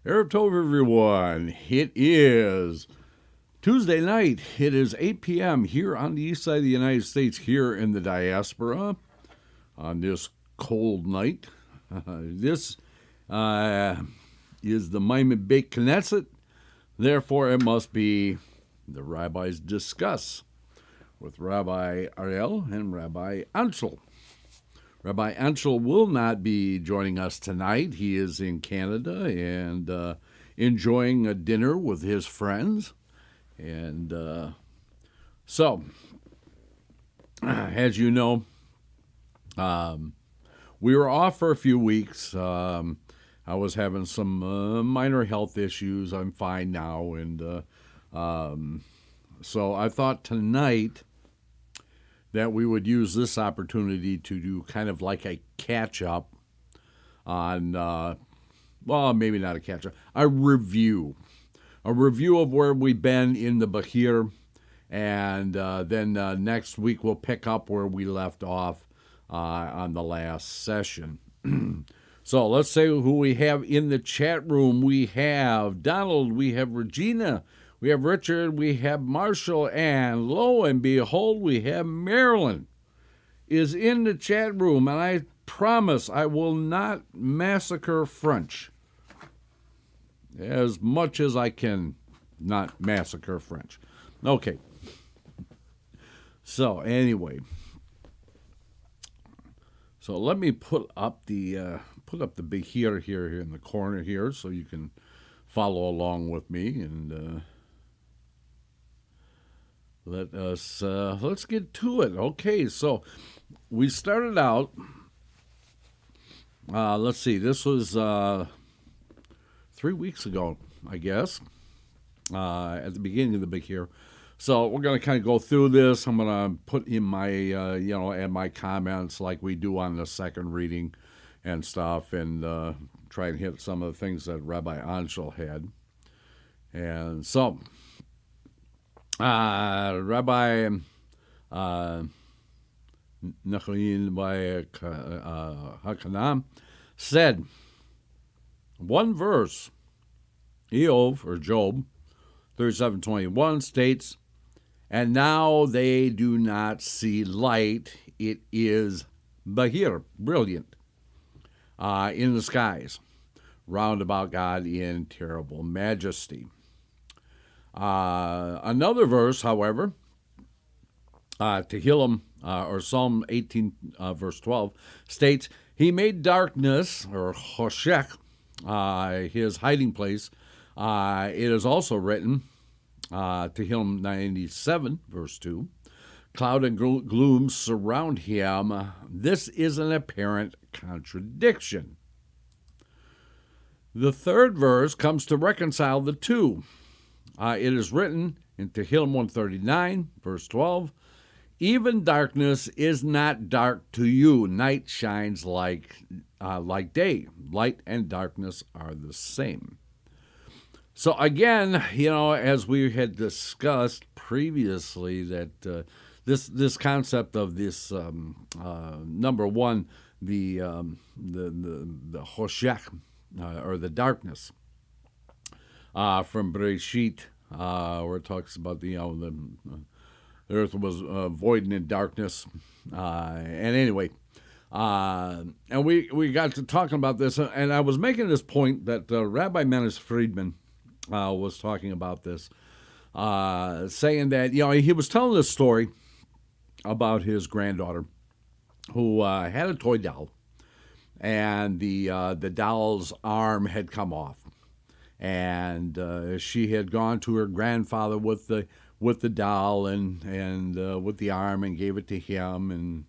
Erev Tov, everyone. It is Tuesday night. It is 8 p.m. here on the east side of the United States, here in the diaspora, on this cold night. This is the Maimon Beit Knesset. Therefore, it must be the Rabbis Discuss with Rabbi Aryel and Rabbi Ancel. Rabbi Ancel will not be joining us tonight. He is in Canada and enjoying a dinner with his friends. And so, as you know, we were off for a few weeks. I was having some minor health issues. I'm fine now. And so I thought tonight that we would use this opportunity to do kind of like a catch-up on, well, maybe not a catch-up, a review of where we've been in the Bahir, and then next week we'll pick up where we left off on the last session. So let's say who we have in the chat room. We have Donald, we have Regina, we have Richard, we have Marshall, and lo and behold, we have Marilyn is in the chat room, and I promise I will not massacre French as much as I can not massacre French. Okay. So anyway, so let me put up the Bahir here in the corner here so you can follow along with me, and let's get to it. Okay, so we started out, let's see, this was 3 weeks ago, I guess, at the beginning of the Bahir. So we're going to kind of go through this. I'm going to put in my, add my comments like we do on the second reading and stuff, and try and hit some of the things that Rabbi Ancel had. And so, Rabbi Nachman Beit Knesset said, one verse, Eov, or Job, 37:21 states, and now they do not see light. It is Bahir, brilliant, in the skies, round about God in terrible majesty. Another verse, however, Tehillim, or Psalm 18, verse 12, states, he made darkness, or Hoshech, his hiding place. It is also written, Tehillim 97, verse 2, cloud and gloom surround him. This is an apparent contradiction. The third verse comes to reconcile the two. It is written in Tehillim 139, verse 12, even darkness is not dark to you. Night shines like day. Light and darkness are the same. So again, as we had discussed previously, that this concept of this number one, the Hoshech, or the darkness, from Bereshit, where it talks about the earth was void and in darkness. And anyway, and we got to talking about this, and I was making this point that Rabbi Menace Friedman was talking about this, saying that he was telling this story about his granddaughter who had a toy doll, and the doll's arm had come off, and she had gone to her grandfather with the doll and with the arm and gave it to him and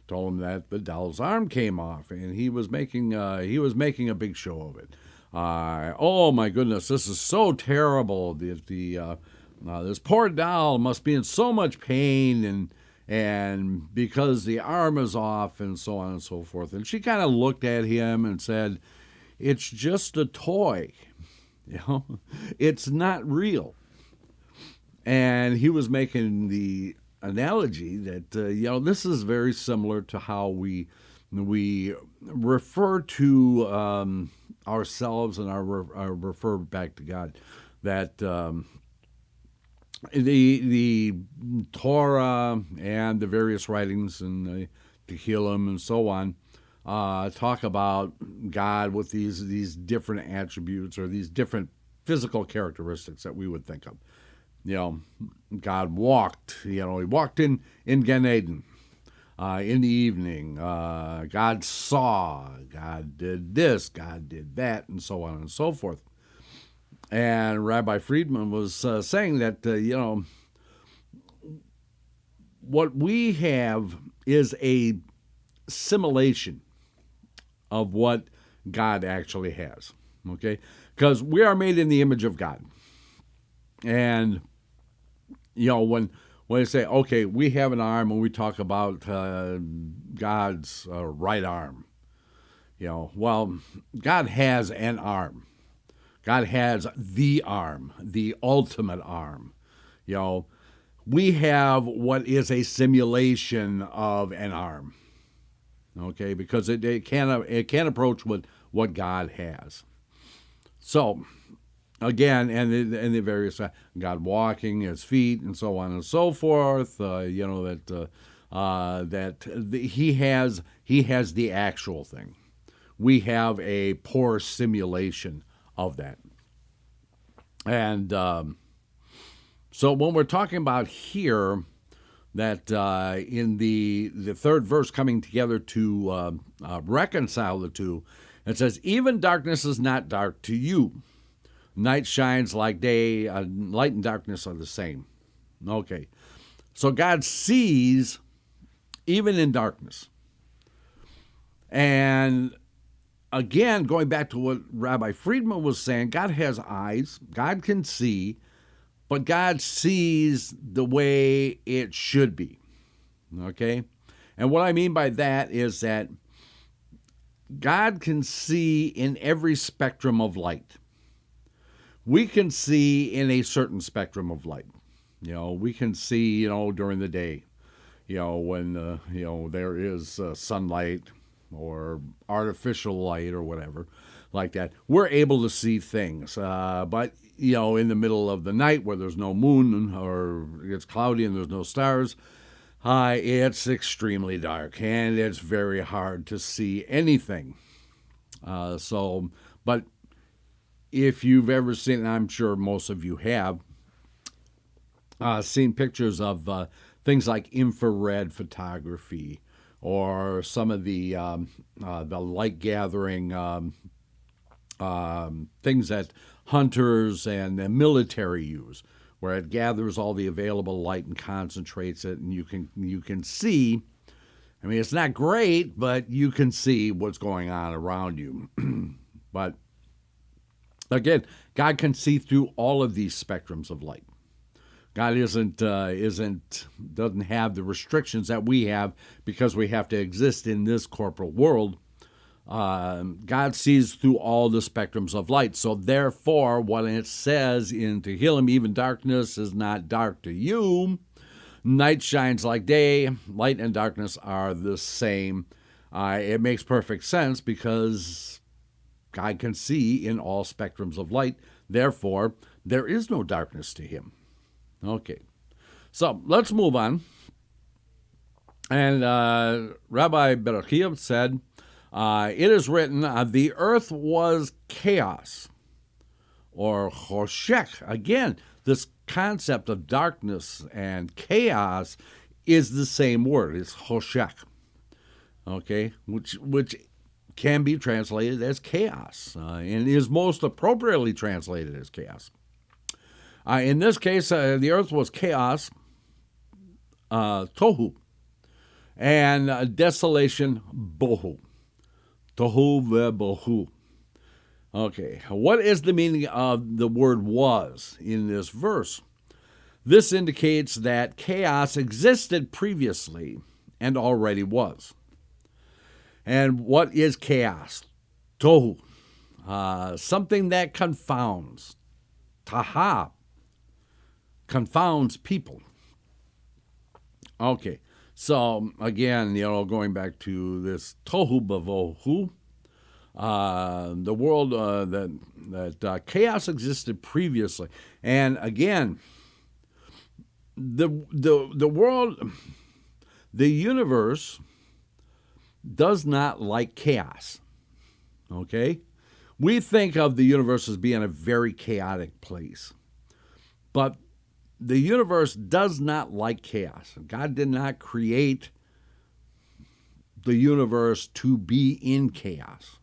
told him that the doll's arm came off, and he was making a big show of it. Oh my goodness, this is so terrible. This poor doll must be in so much pain and because the arm is off and so on and so forth. And she kind of looked at him and said, "It's just a toy, it's not real." And he was making the analogy that this is very similar to how we refer to ourselves and our refer back to God, that the Torah and the various writings and the Tehillim and so on talk about God with these different attributes or these different physical characteristics that we would think of. God walked. He walked in Gan Eden in the evening. God saw. God did this. God did that, and so on and so forth. And Rabbi Friedman was saying that what we have is a simulation of what God actually has. Okay, because we are made in the image of God, and when they say, okay, we have an arm, and we talk about God's right arm, well, God has an arm. God has the arm, the ultimate arm. We have what is a simulation of an arm, okay, because it can't approach what God has. So, again, and the various God walking, his feet, and so on and so forth. That he has the actual thing. We have a poor simulation of that. And so when we're talking about here that in the third verse coming together to reconcile the two, it says, "Even darkness is not dark to you. Night shines like day. Light and darkness are the same." Okay. So God sees even in darkness. And again, going back to what Rabbi Friedman was saying, God has eyes. God can see. But God sees the way it should be. Okay? And what I mean by that is that God can see in every spectrum of light. We can see in a certain spectrum of light. We can see, during the day, when, there is sunlight or artificial light or whatever like that. We're able to see things. But, in the middle of the night where there's no moon or it's cloudy and there's no stars, it's extremely dark and it's very hard to see anything. But if you've ever seen, and I'm sure most of you have, seen pictures of things like infrared photography or some of the light gathering things that hunters and the military use, where it gathers all the available light and concentrates it, and you can see. I mean, it's not great, but you can see what's going on around you. But again, God can see through all of these spectrums of light. God doesn't have the restrictions that we have because we have to exist in this corporal world. God sees through all the spectrums of light. So therefore, when it says in Tehillim, even darkness is not dark to you, night shines like day, light and darkness are the same. It makes perfect sense because God can see in all spectrums of light Therefore, there is no darkness to him. Okay, so let's move on. And Rabbi Berechiah said, it is written, the earth was chaos, or choshech. Again, this concept of darkness and chaos is the same word. It's choshech, okay, which can be translated as chaos, and is most appropriately translated as chaos. In this case, the earth was chaos, tohu, and desolation, bohu. Tohu vebohu. Okay, what is the meaning of the word was in this verse? This indicates that chaos existed previously and already was. And what is chaos? Tohu, something that confounds. Taha, confounds people. Okay, so again, going back to this tohu bavohu, the world that chaos existed previously, and again, the world, the universe does not like chaos. Okay, we think of the universe as being a very chaotic place, but the universe does not like chaos. God did not create the universe to be in chaos.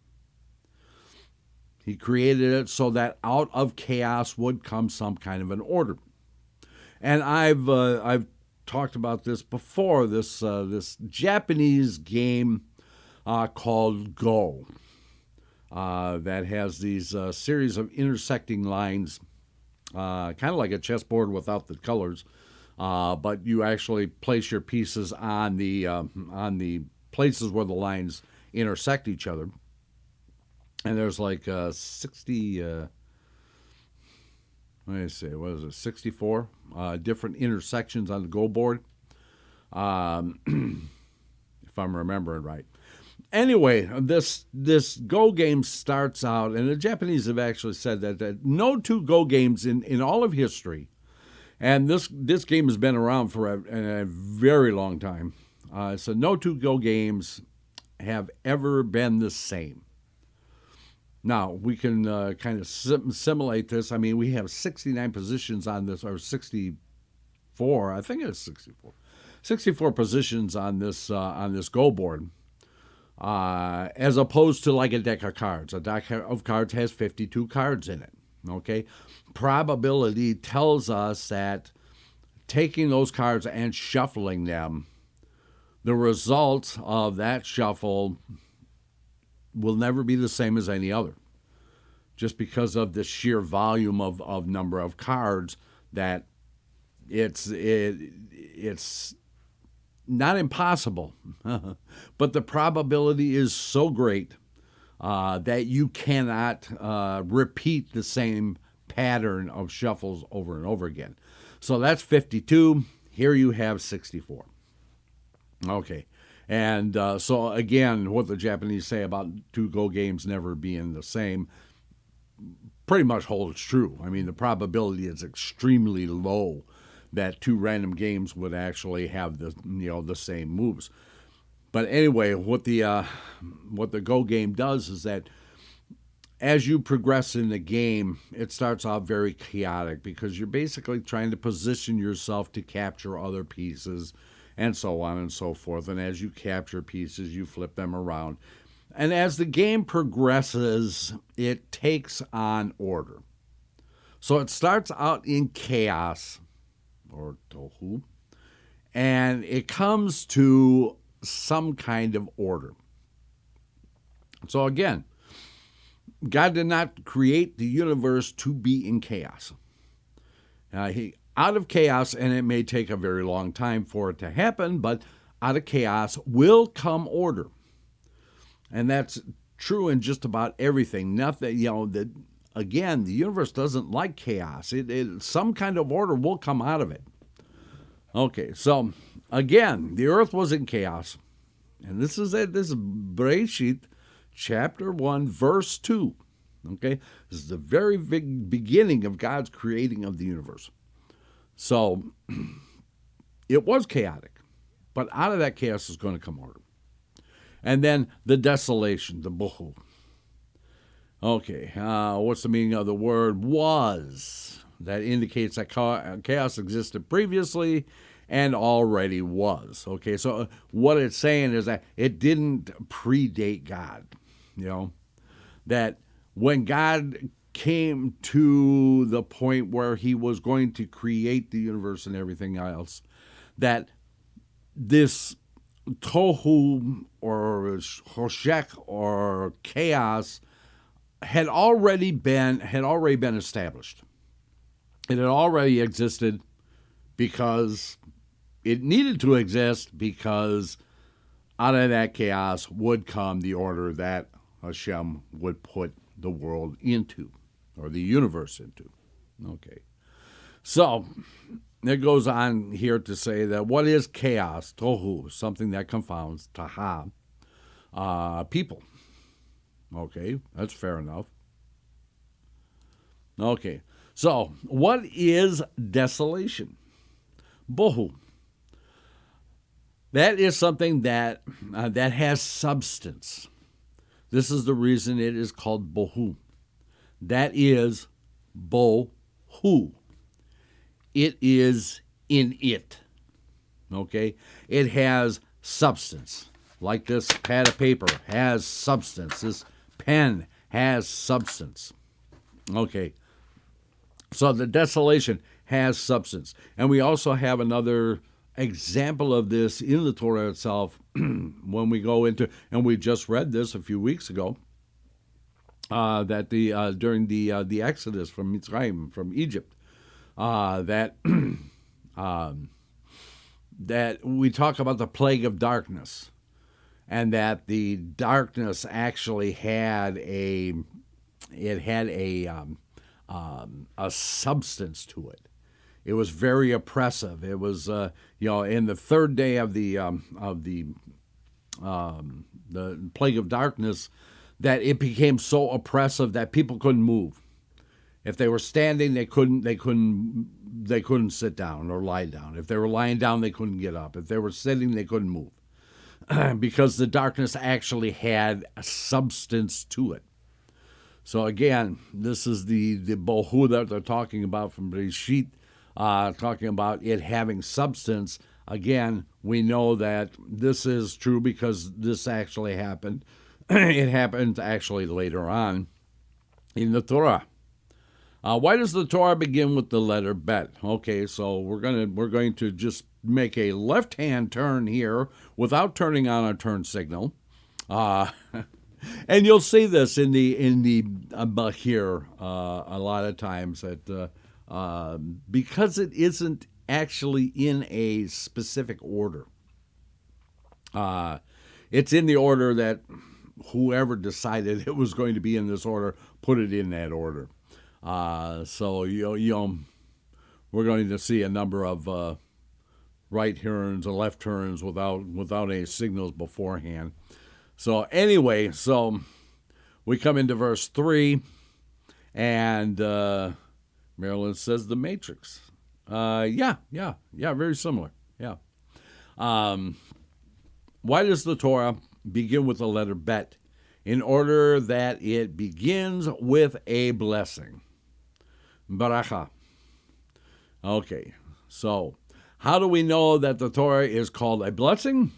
He created it so that out of chaos would come some kind of an order. And I've talked about this before. This Japanese game called Go that has these series of intersecting lines. Kind of like a chessboard without the colors, but you actually place your pieces on the places where the lines intersect each other. And there's like 60, 64 different intersections on the Go board, if I'm remembering right. Anyway, this Go game starts out, and the Japanese have actually said that no two Go games in all of history, and this game has been around for a very long time, so no two Go games have ever been the same. Now, we can kind of simulate this. I mean, we have 69 positions on this, or 64, I think it's 64. 64 positions on this Go board. As opposed to like a deck of cards. A deck of cards has 52 cards in it, okay? Probability tells us that taking those cards and shuffling them, the result of that shuffle will never be the same as any other, just because of the sheer volume of number of cards, that it's not impossible, but the probability is so great that you cannot repeat the same pattern of shuffles over and over again. So that's 52. Here you have 64. Okay. And so again, what the Japanese say about two Go games never being the same pretty much holds true. I mean, the probability is extremely low that two random games would actually have the same moves. But anyway, what the Go game does is that as you progress in the game, it starts out very chaotic because you're basically trying to position yourself to capture other pieces and so on and so forth. And as you capture pieces, you flip them around. And as the game progresses, it takes on order. So it starts out in chaos, or tohu, and it comes to some kind of order. So again, God did not create the universe to be in chaos. Out of chaos, and it may take a very long time for it to happen, but out of chaos will come order. And that's true in just about everything. Nothing, again, the universe doesn't like chaos. Some kind of order will come out of it. Okay, so again, the earth was in chaos. And this is it. This is Bereshit, chapter 1, verse 2. Okay? This is the very big beginning of God's creating of the universe. So it was chaotic, but out of that chaos is going to come order. And then the desolation, the bohu. Okay, what's the meaning of the word was? That indicates that chaos existed previously and already was. Okay, so what it's saying is that it didn't predate God. That when God came to the point where he was going to create the universe and everything else, that this tohu or hoshek or chaos had already been established. It had already existed because it needed to exist, because out of that chaos would come the order that Hashem would put the world into, or the universe into. Okay. So it goes on here to say that what is chaos? Tohu, something that confounds. Taha, people. Okay, that's fair enough. Okay, so what is desolation? Bohu. That is something that has substance. This is the reason it is called bohu. That is bohu. It is in it. Okay? It has substance. Like this pad of paper has substance. This pen has substance. Okay. So the desolation has substance. And we also have another example of this in the Torah itself when we go into, and we just read this a few weeks ago, that during the Exodus from Mitzrayim, from Egypt, that we talk about the plague of darkness, and that the darkness actually had a substance to it. It was very oppressive. It was, in the third day of the plague of darkness, that it became so oppressive that people couldn't move. If they were standing, they couldn't sit down or lie down. If they were lying down, they couldn't get up. If they were sitting, they couldn't move, because the darkness actually had a substance to it. So again, this is the bohu that they're talking about from Bereshit, talking about it having substance. Again, we know that this is true because this actually happened. It happened actually later on in the Torah. Why does the Torah begin with the letter Bet? Okay, so we're going to just make a left-hand turn here without turning on our turn signal. And you'll see this in the Bahir a lot of times, that because it isn't actually in a specific order. It's in the order that whoever decided it was going to be in this order put it in that order. So we're going to see a number of right turns or left turns without any signals beforehand. So anyway, so we come into verse 3, and Marilyn says the Matrix. Yeah, very similar. Yeah. Why does the Torah begin with the letter Bet? In order that it begins with a blessing. Baracha. Okay, so how do we know that the Torah is called a blessing?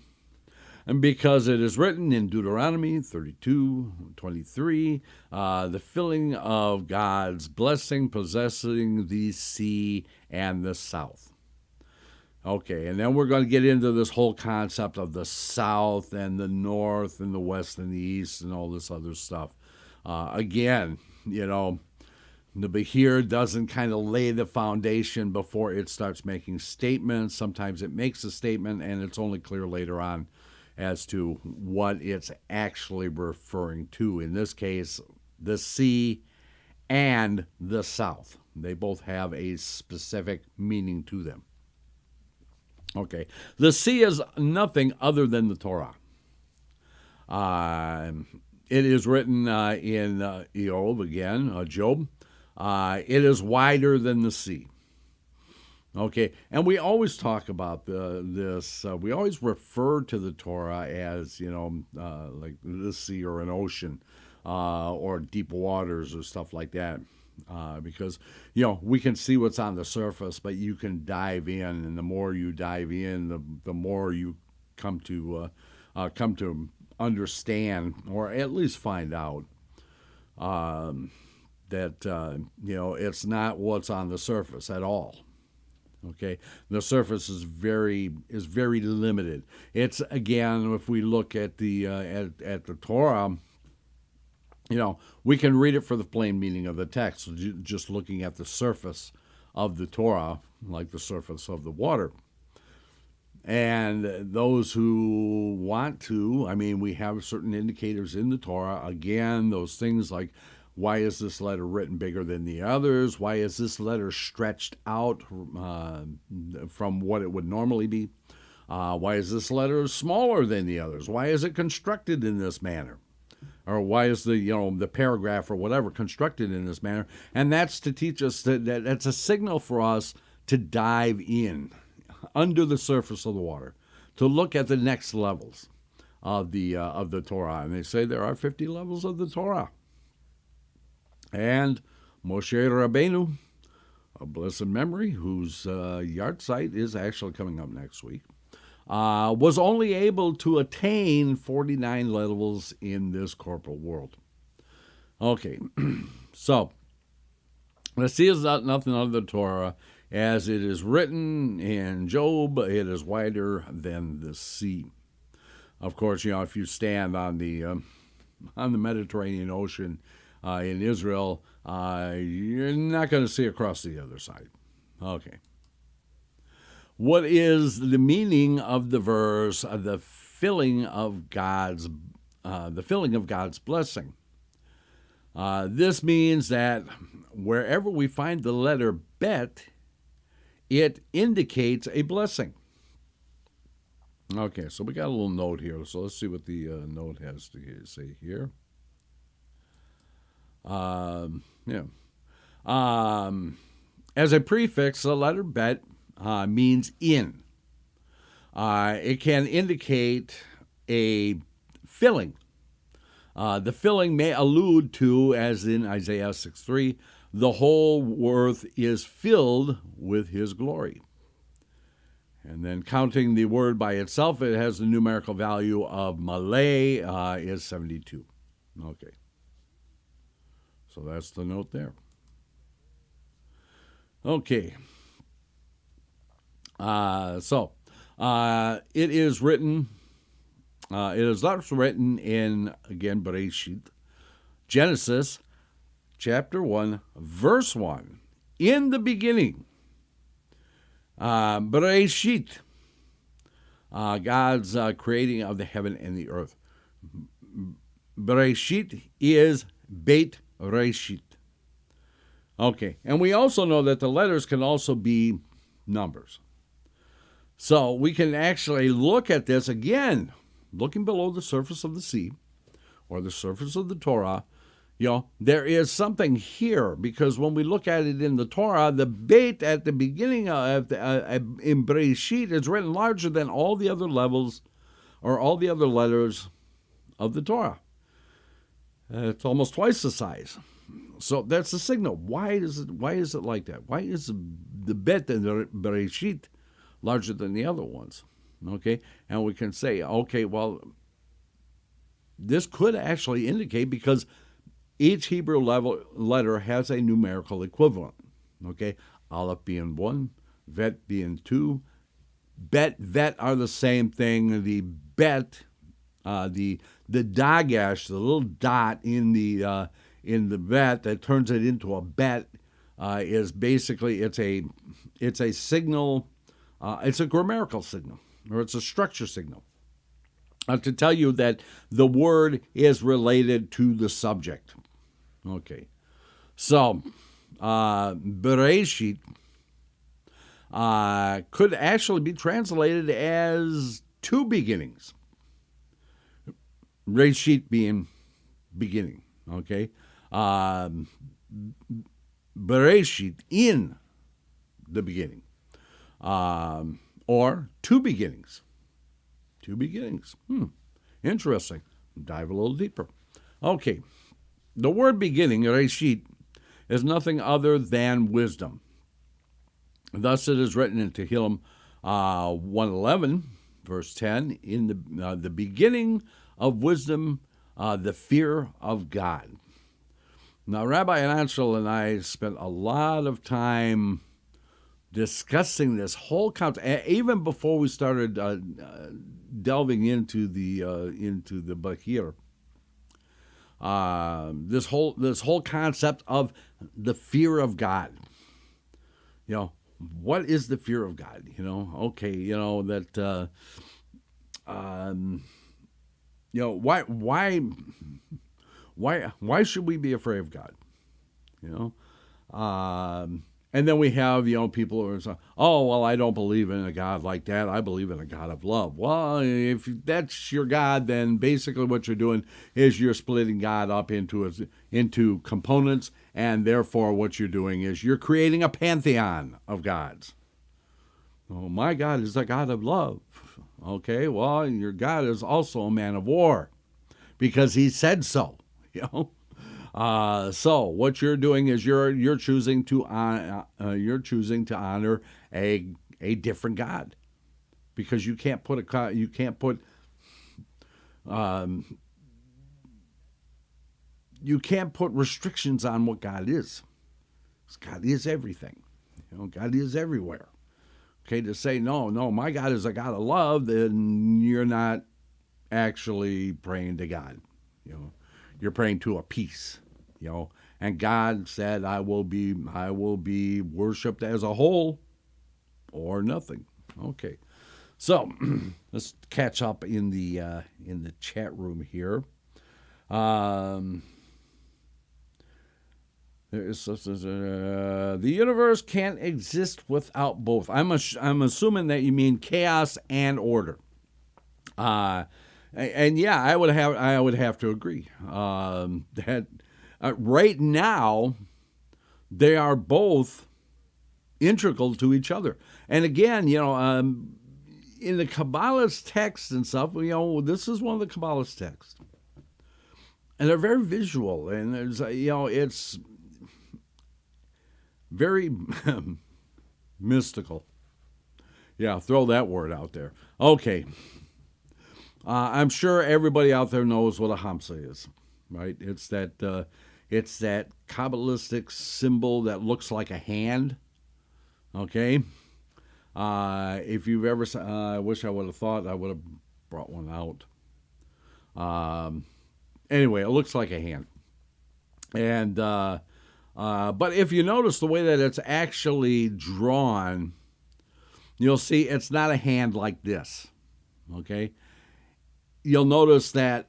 And because it is written in Deuteronomy 32:23, the filling of God's blessing possessing the sea and the south. Okay, and then we're going to get into this whole concept of the south and the north and the west and the east and all this other stuff. Again, the Bahir doesn't kind of lay the foundation before it starts making statements. Sometimes it makes a statement and it's only clear later on as to what it's actually referring to. In this case, the sea and the south. They both have a specific meaning to them. Okay, the sea is nothing other than the Torah. It is written in Job again, Job. It is wider than the sea. Okay, and we always talk about this. We always refer to the Torah as, like the sea or an ocean or deep waters or stuff like that. Because, we can see what's on the surface, but you can dive in, and the more you dive in, the more you come to understand, or at least find out that it's not what's on the surface at all. Okay, the surface is very limited. It's, again, if we look at the at the Torah, we can read it for the plain meaning of the text, so just looking at the surface of the Torah, like the surface of the water. And those who want to, we have certain indicators in the Torah. Again, those things like, why is this letter written bigger than the others? Why is this letter stretched out from what it would normally be? Why is this letter smaller than the others? Why is it constructed in this manner? Or why is the paragraph or whatever constructed in this manner? And that's to teach us that's a signal for us to dive in under the surface of the water, to look at the next levels of the Torah. And they say there are 50 levels of the Torah. And Moshe Rabbeinu, of blessed memory, whose yard site is actually coming up next week, was only able to attain 49 levels in this corporal world. Okay, so the sea is not nothing other than the Torah. As it is written in Job, it is wider than the sea. Of course, if you stand on the Mediterranean Ocean in Israel, you're not going to see across the other side. Okay. What is the meaning of the verse, the filling of God's blessing? This means that wherever we find the letter bet, it indicates a blessing. Okay, so we got a little note here. So let's see what the note has to say here. As a prefix, the letter bet means in. It can indicate a filling. The filling may allude to, as in Isaiah 6:3, the whole earth is filled with his glory. And then counting the word by itself, it has the numerical value of Malay is 72. Okay. So that's the note there. Okay. It is written, it is also written in, again, Bereshit, Genesis, chapter 1, verse 1. In the beginning, Bereshit, God's creating of the heaven and the earth. Bereshit is Beit Reshit. Okay, and we also know that the letters can also be numbers. So we can actually look at this again, looking below the surface of the sea or the surface of the Torah. There is something here, because when we look at it in the Torah, the Beit at the beginning of in Bereshit is written larger than all the other levels or all the other letters of the Torah. It's almost twice the size. So that's the signal. Why is it like that? Why is the Bet in the Bereshit larger than the other ones? Okay, and we can say, okay, well, this could actually indicate, because each Hebrew letter has a numerical equivalent. Okay, Aleph being 1, Vet being 2. Vet are the same thing. The Bet, the Dagash, the little dot in the Bet that turns it into a Bet, is basically it's a signal. It's a grammatical signal, or it's a structure signal, to tell you that the word is related to the subject. Okay, so Bereshit could actually be translated as two beginnings. Reshit being beginning. Okay, Bereshit, in the beginning, or two beginnings. Two beginnings. Interesting. Dive a little deeper. Okay, the word beginning, Reshit, is nothing other than wisdom. Thus it is written in Tehillim 111, verse 10, in the beginning of wisdom, the fear of God. Now, Rabbi Ancel and I spent a lot of time discussing this whole concept, even before we started delving into the Bahir. This whole concept of the fear of God. What is the fear of God? Okay, that why should we be afraid of God? And then we have, people who are saying, oh, well, I don't believe in a God like that. I believe in a God of love. Well, if that's your God, then basically what you're doing is you're splitting God up into components, and therefore what you're doing is you're creating a pantheon of gods. Oh, my God is a God of love. Okay, well, your God is also a man of war because he said so, So what you're doing is you're choosing to honor a different God, because you can't put restrictions on what God is. God is everything. God is everywhere. Okay, to say no, my God is a God of love, then you're not actually praying to God. You're praying to a peace. And God said, I will be worshipped as a whole or nothing. Okay, so let's catch up in the chat room here. The universe can't exist without both. I'm assuming that you mean chaos and order. And yeah, I would have to agree that. Right now, they are both integral to each other. And again, in the Kabbalah's text and stuff, this is one of the Kabbalah's texts. And they're very visual, and there's, it's very mystical. Yeah, throw that word out there. Okay. I'm sure everybody out there knows what a hamsa is, right? It's that Kabbalistic symbol that looks like a hand. Okay? If you've ever, I wish I would have thought I would have brought one out. Anyway, it looks like a hand. And but if you notice the way that it's actually drawn, you'll see it's not a hand like this. Okay? You'll notice that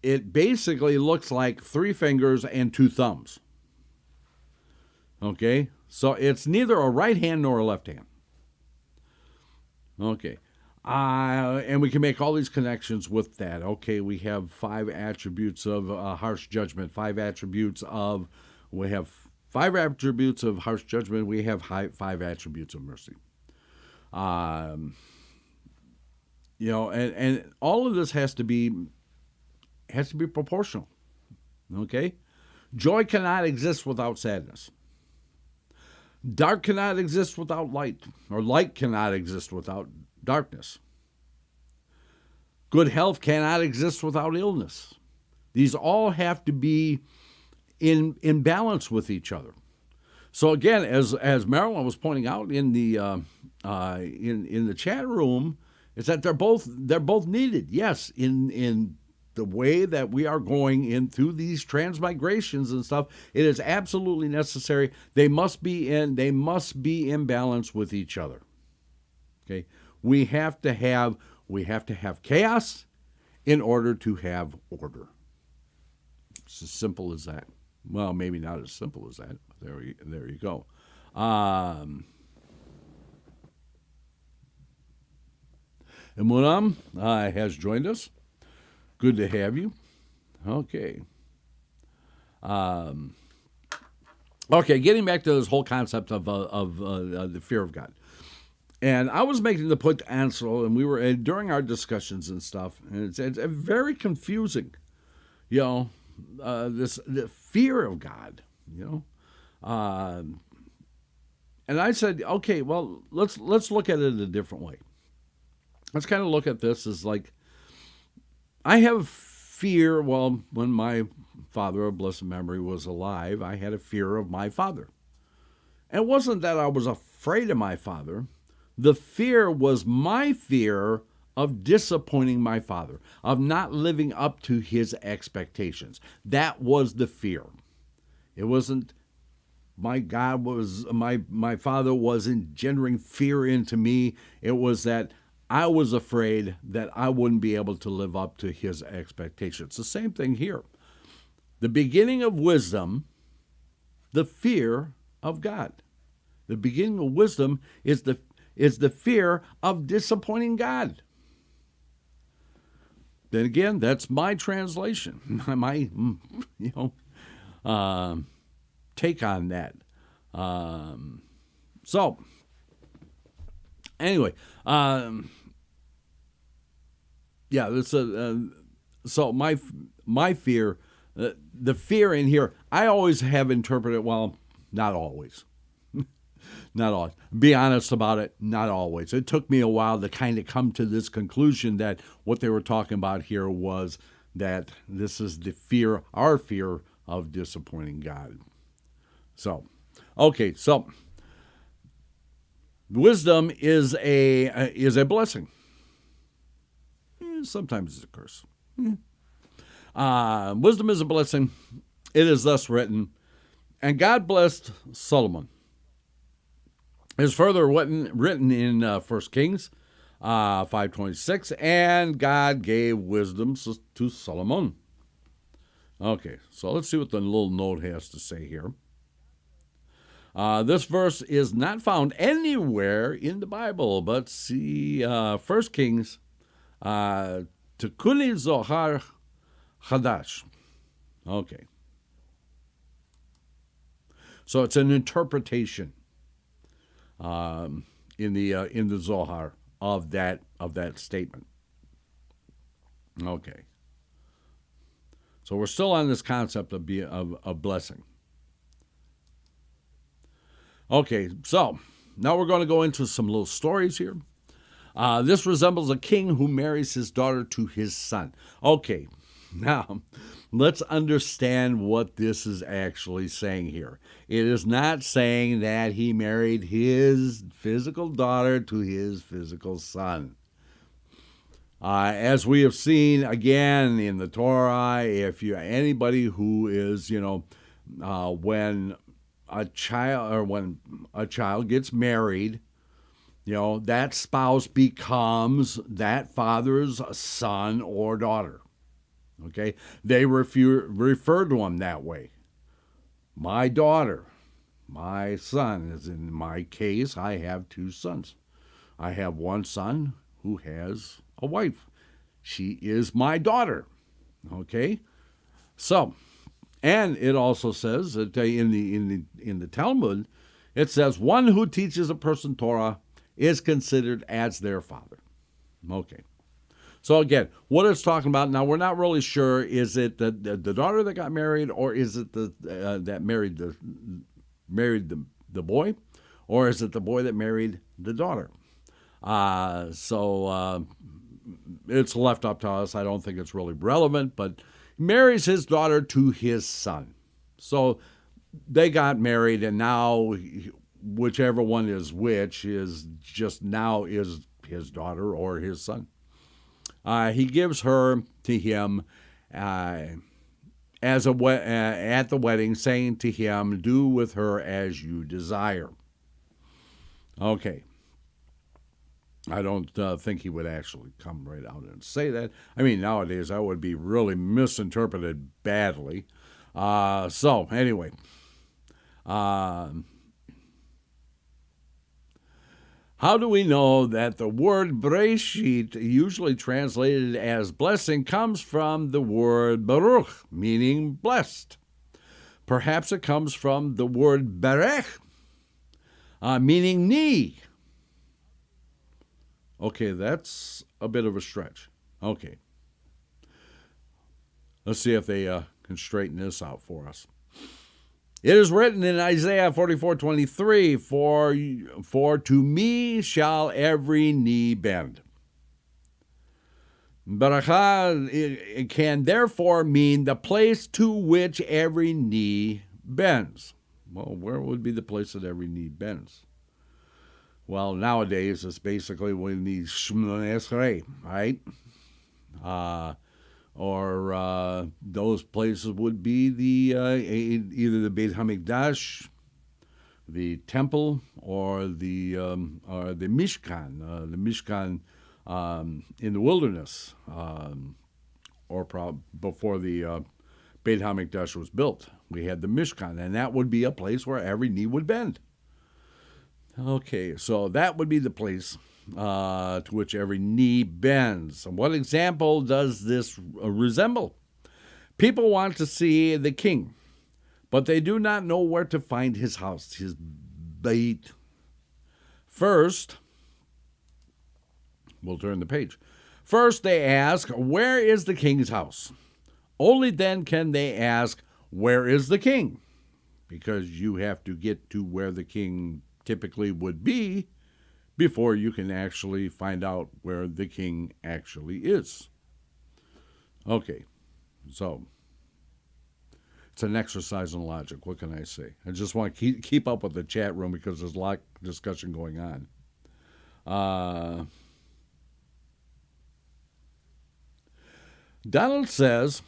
it basically looks like 3 fingers and 2 thumbs. Okay? So it's neither a right hand nor a left hand. Okay. And we can make all these connections with that. Okay, we have 5 attributes of harsh judgment, 5 attributes of, we have 5 attributes of harsh judgment, we have 5 attributes of mercy. And all of this has to be proportional. Okay? Joy cannot exist without sadness. Dark cannot exist without light, or light cannot exist without darkness. Good health cannot exist without illness. These all have to be in balance with each other. So again, as Marilyn was pointing out in the in the chat room, is that they're both needed. Yes, in the way that we are going in through these transmigrations and stuff, it is absolutely necessary. They must be in balance with each other. Okay, we have to have chaos in order to have order. It's as simple as that. Well, maybe not as simple as that. There you go. Emunam has joined us. Good to have you. Okay. Um, okay, getting back to this whole concept of the fear of God. And I was making the point to Ancel, and we were during our discussions and stuff, and it's very confusing, this the fear of God, and I said, okay, well, let's look at it a different way. Let's kind of look at this as like I have fear. Well, when my father of blessed memory was alive, I had a fear of my father. And it wasn't that I was afraid of my father. The fear was my fear of disappointing my father, of not living up to his expectations. That was the fear. It wasn't my father was engendering fear into me. It was that I was afraid that I wouldn't be able to live up to his expectations. The same thing here. The beginning of wisdom, the fear of God. The beginning of wisdom is the fear of disappointing God. Then again, that's my translation, my take on that. So anyway, this so my fear, the fear in here, I always have interpreted, well, not always. Not always. Be honest about it, not always. It took me a while to kind of come to this conclusion that what they were talking about here was that this is the fear, our fear of disappointing God. So, okay, so wisdom is a blessing. Sometimes it's a curse. Wisdom is a blessing. It is thus written, and God blessed Salamon. It's further written in 1 Kings 5:26, and God gave wisdom to Salamon. Okay, so let's see what the little note has to say here. This verse is not found anywhere in the Bible, but see 1 Kings Tikuni Zohar Chadash. Okay. So it's an interpretation in the Zohar of that statement. Okay. So we're still on this concept of blessing. Okay, so now we're going to go into some little stories here. This resembles a king who marries his daughter to his son. Okay, now let's understand what this is actually saying here. It is not saying that he married his physical daughter to his physical son. As we have seen again in the Torah, if you anybody who is, when a child gets married, that spouse becomes that father's son or daughter. Okay, they refer to him that way. My daughter, my son, as in my case, I have two sons. I have one son who has a wife. She is my daughter. Okay, so, and it also says that in the Talmud, it says one who teaches a person Torah is considered as their father. Okay. So again, what it's talking about now, we're not really sure. Is it the daughter that got married, or is it that married the boy, or is it the boy that married the daughter? So it's left up to us. I don't think it's really relevant, but he marries his daughter to his son. So they got married, and now whichever one is which is just now is his daughter or his son. He gives her to him at the wedding, saying to him, "Do with her as you desire." Okay. I don't think he would actually come right out and say that. I mean, nowadays that would be really misinterpreted badly. So anyway, How do we know that the word Breshit, usually translated as blessing, comes from the word Baruch, meaning blessed? Perhaps it comes from the word Berech, meaning knee. Okay, that's a bit of a stretch. Okay. Let's see if they can straighten this out for us. It is written in Isaiah 44:23, for to me shall every knee bend. Barakah, it can therefore mean the place to which every knee bends. Well, where would be the place that every knee bends? Well, nowadays it's basically when the Shemona Esrei, right? Or those places would be the either the Beit Hamikdash, the temple, or the Mishkan, in the wilderness, or before the Beit Hamikdash was built. We had the Mishkan, and that would be a place where every knee would bend. Okay, so that would be the place to which every knee bends. And what example does this resemble? People want to see the king, but they do not know where to find his house, his Beit. First, we'll turn the page. First, they ask, where is the king's house? Only then can they ask, where is the king? Because you have to get to where the king typically would be before you can actually find out where the king actually is. Okay, so it's an exercise in logic. What can I say? I just want to keep up with the chat room because there's a lot of discussion going on. Donald says,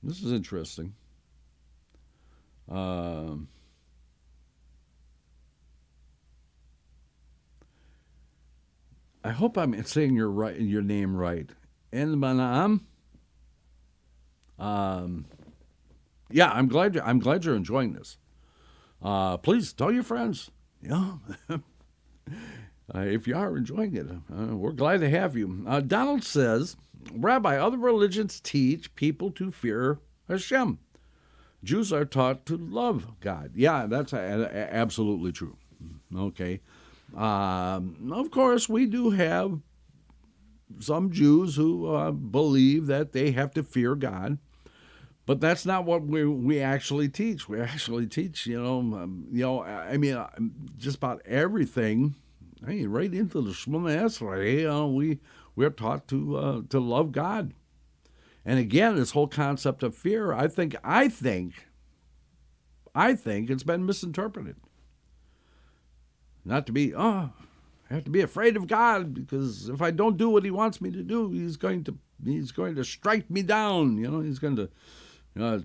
this is interesting. I hope I'm saying your name right. En Manam. Yeah, I'm glad you're enjoying this. Please tell your friends. Yeah. If you are enjoying it, we're glad to have you. Donald says, Rabbi, other religions teach people to fear Hashem. Jews are taught to love God. Yeah, that's absolutely true. Okay. Of course, we do have some Jews who believe that they have to fear God, but that's not what we actually teach. We actually teach, just about everything. Right into the Shemona Esrei, we're taught to love God. And again, this whole concept of fear, I think it's been misinterpreted. Not to be, I have to be afraid of God because if I don't do what He wants me to do, He's going to strike me down. He's going to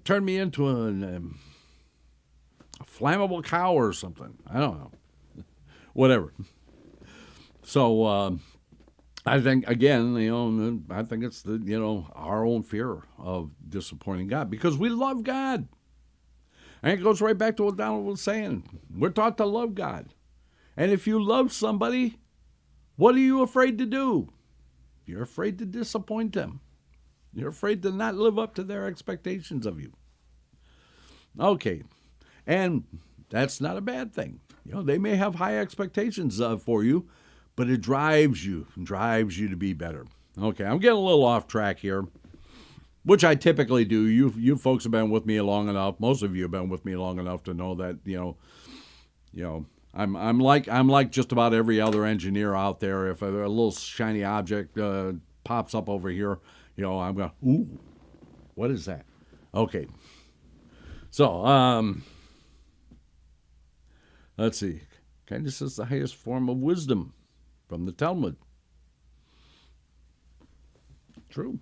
turn me into a flammable cow or something. I don't know, whatever. So I think again, I think it's our own fear of disappointing God because we love God, and it goes right back to what Donald was saying. We're taught to love God. And if you love somebody, what are you afraid to do? You're afraid to disappoint them. You're afraid to not live up to their expectations of you. Okay, and that's not a bad thing. They may have high expectations for you, but it drives you to be better. Okay, I'm getting a little off track here, which I typically do. You folks have been with me long enough. Most of you have been with me long enough to know that I'm like just about every other engineer out there. If a little shiny object pops up over here, I'm going, ooh, what is that? Okay. So, let's see. Kindness is the highest form of wisdom from the Talmud. True.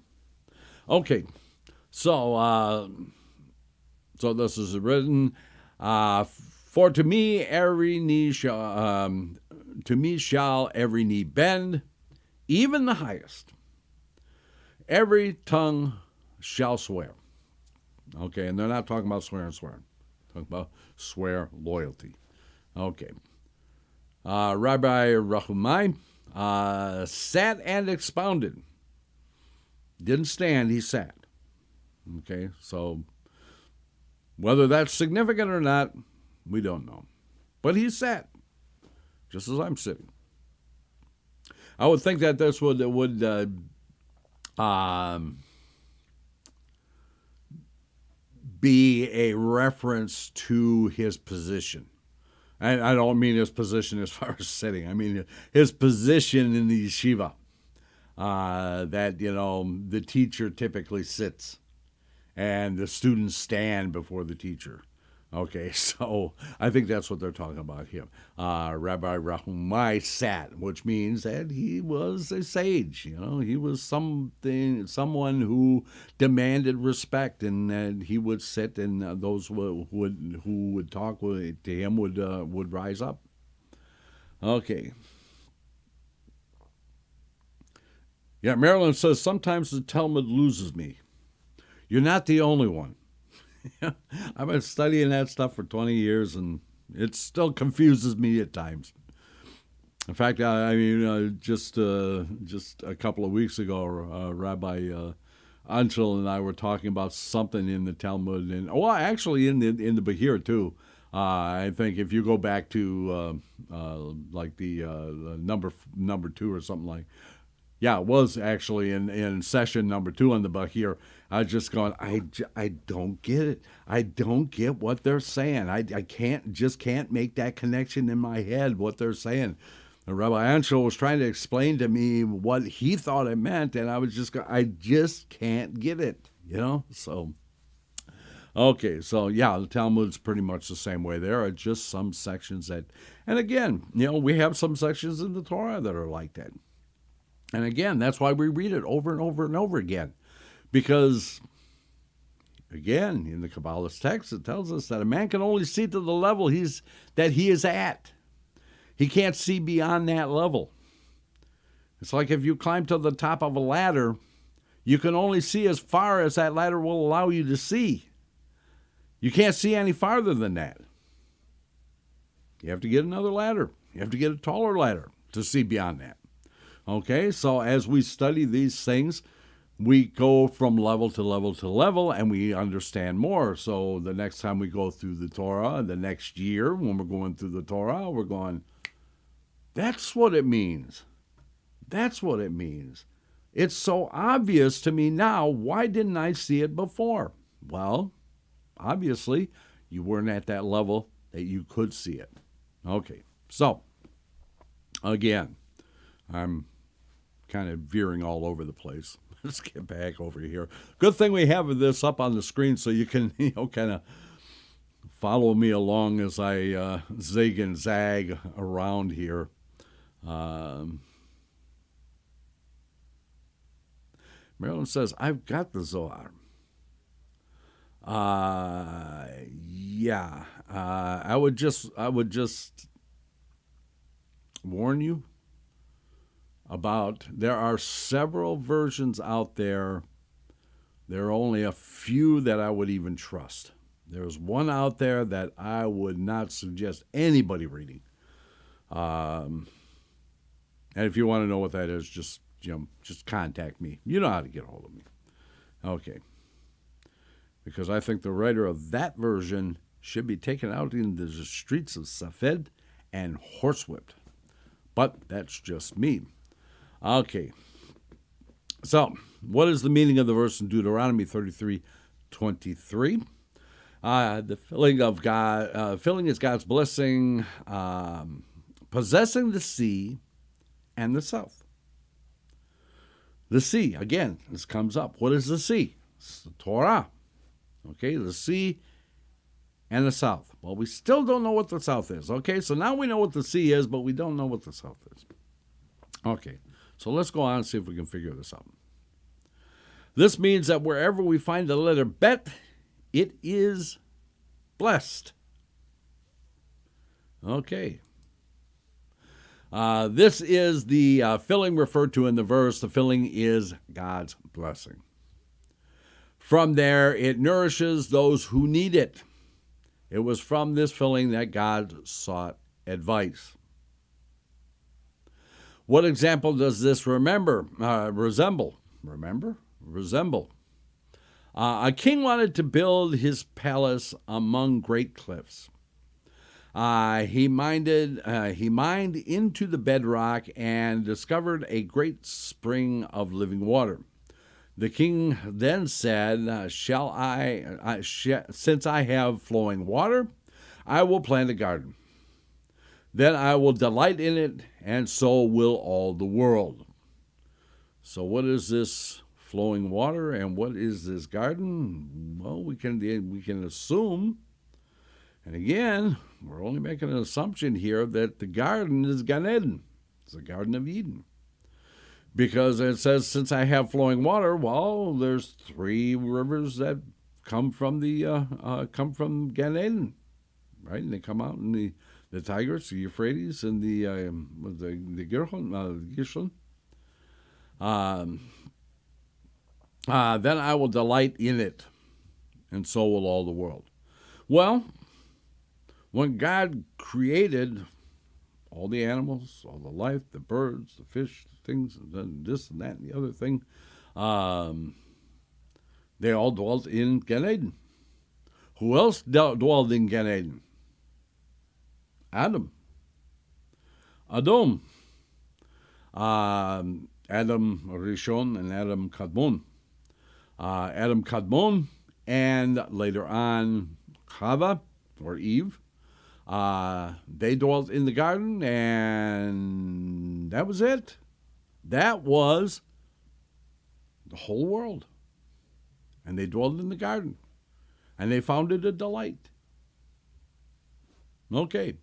Okay. So this is written, for to me every knee shall every knee bend, even the highest. Every tongue shall swear. Okay, and they're not talking about swearing. They're talking about swear loyalty. Okay. Rabbi Rahumai sat and expounded. Didn't stand, he sat. Okay, so whether that's significant or not, we don't know. But he sat, just as I'm sitting. I would think that this would be a reference to his position. I don't mean his position as far as sitting. I mean his position in the yeshiva. That, the teacher typically sits and the students stand before the teacher. Okay, so I think that's what they're talking about here. Rabbi Rahumai sat, which means that he was a sage. He was someone who demanded respect, and that he would sit, and those who would talk to him would rise up. Okay. Yeah, Marilyn says, sometimes the Talmud loses me. You're not the only one. I've been studying that stuff for 20 years, and it still confuses me at times. In fact, just a couple of weeks ago, Rabbi Ancel and I were talking about something in the Talmud, and actually in the Bahir too. I think if you go back to like the number 2 or something like. Yeah, it was actually in session number 2 on the Bahir. I was just going, I don't get it. I don't get what they're saying. I can't make that connection in my head, what they're saying. And Rabbi Ancel was trying to explain to me what he thought it meant, and I was just going, I just can't get it, So, okay, so yeah, the Talmud's pretty much the same way. There are just some sections that, and again, we have some sections in the Torah that are like that. And again, that's why we read it over and over and over again. Because, again, in the Kabbalist text, it tells us that a man can only see to the level that he is at. He can't see beyond that level. It's like if you climb to the top of a ladder, you can only see as far as that ladder will allow you to see. You can't see any farther than that. You have to get another ladder. You have to get a taller ladder to see beyond that. Okay, so as we study these things, we go from level to level to level, and we understand more. So the next time we go through the Torah, the next year when we're going through the Torah, we're going, that's what it means. That's what it means. It's so obvious to me now. Why didn't I see it before? Well, obviously, you weren't at that level that you could see it. Okay, so, again, I'm kind of veering all over the place. Let's get back over here. Good thing we have this up on the screen so you can, kind of follow me along as I zig and zag around here. Marilyn says, I've got the Zohar. Yeah. I would just warn you about, there are several versions out there. There are only a few that I would even trust. There's one out there that I would not suggest anybody reading. And if you want to know what that is, just contact me. You know how to get a hold of me. Okay. Because I think the writer of that version should be taken out into the streets of Safed and horsewhipped. But that's just me. Okay. So, what is the meaning of the verse in Deuteronomy 33:23? The filling of God, filling is God's blessing, possessing the sea and the south. The sea, again, this comes up. What is the sea? It's the Torah. Okay, the sea and the south. Well, we still don't know what the south is. Okay, so now we know what the sea is, but we don't know what the south is. Okay, so let's go on and see if we can figure this out. This means that wherever we find the letter bet, it is blessed. Okay. This is the filling referred to in the verse. The filling is God's blessing. From there, it nourishes those who need it. It was from this filling that God sought advice. What example does this resemble? Resemble. A king wanted to build his palace among great cliffs. He mined into the bedrock and discovered a great spring of living water. The king then said, since I have flowing water, I will plant a garden. Then I will delight in it, and so will all the world. So what is this flowing water, and what is this garden? Well, we can assume, and again, we're only making an assumption here, that the garden is Gan Eden. It's the Garden of Eden. Because it says, since I have flowing water, well, there's 3 rivers that come from Gan Eden, right? And they come out in the Tigris, the Euphrates, and the Gishon. Then I will delight in it, and so will all the world. Well, when God created all the animals, all the life, the birds, the fish, the things, and then this and that and the other thing, they all dwelt in Gan Eden. Who else dwelled in Gan Eden? Adam, Adam Rishon and Adam Kadmon. Adam Kadmon, and later on Chava, or Eve, they dwelt in the garden, and that was it. That was the whole world. And they dwelled in the garden, and they found it a delight. Okay.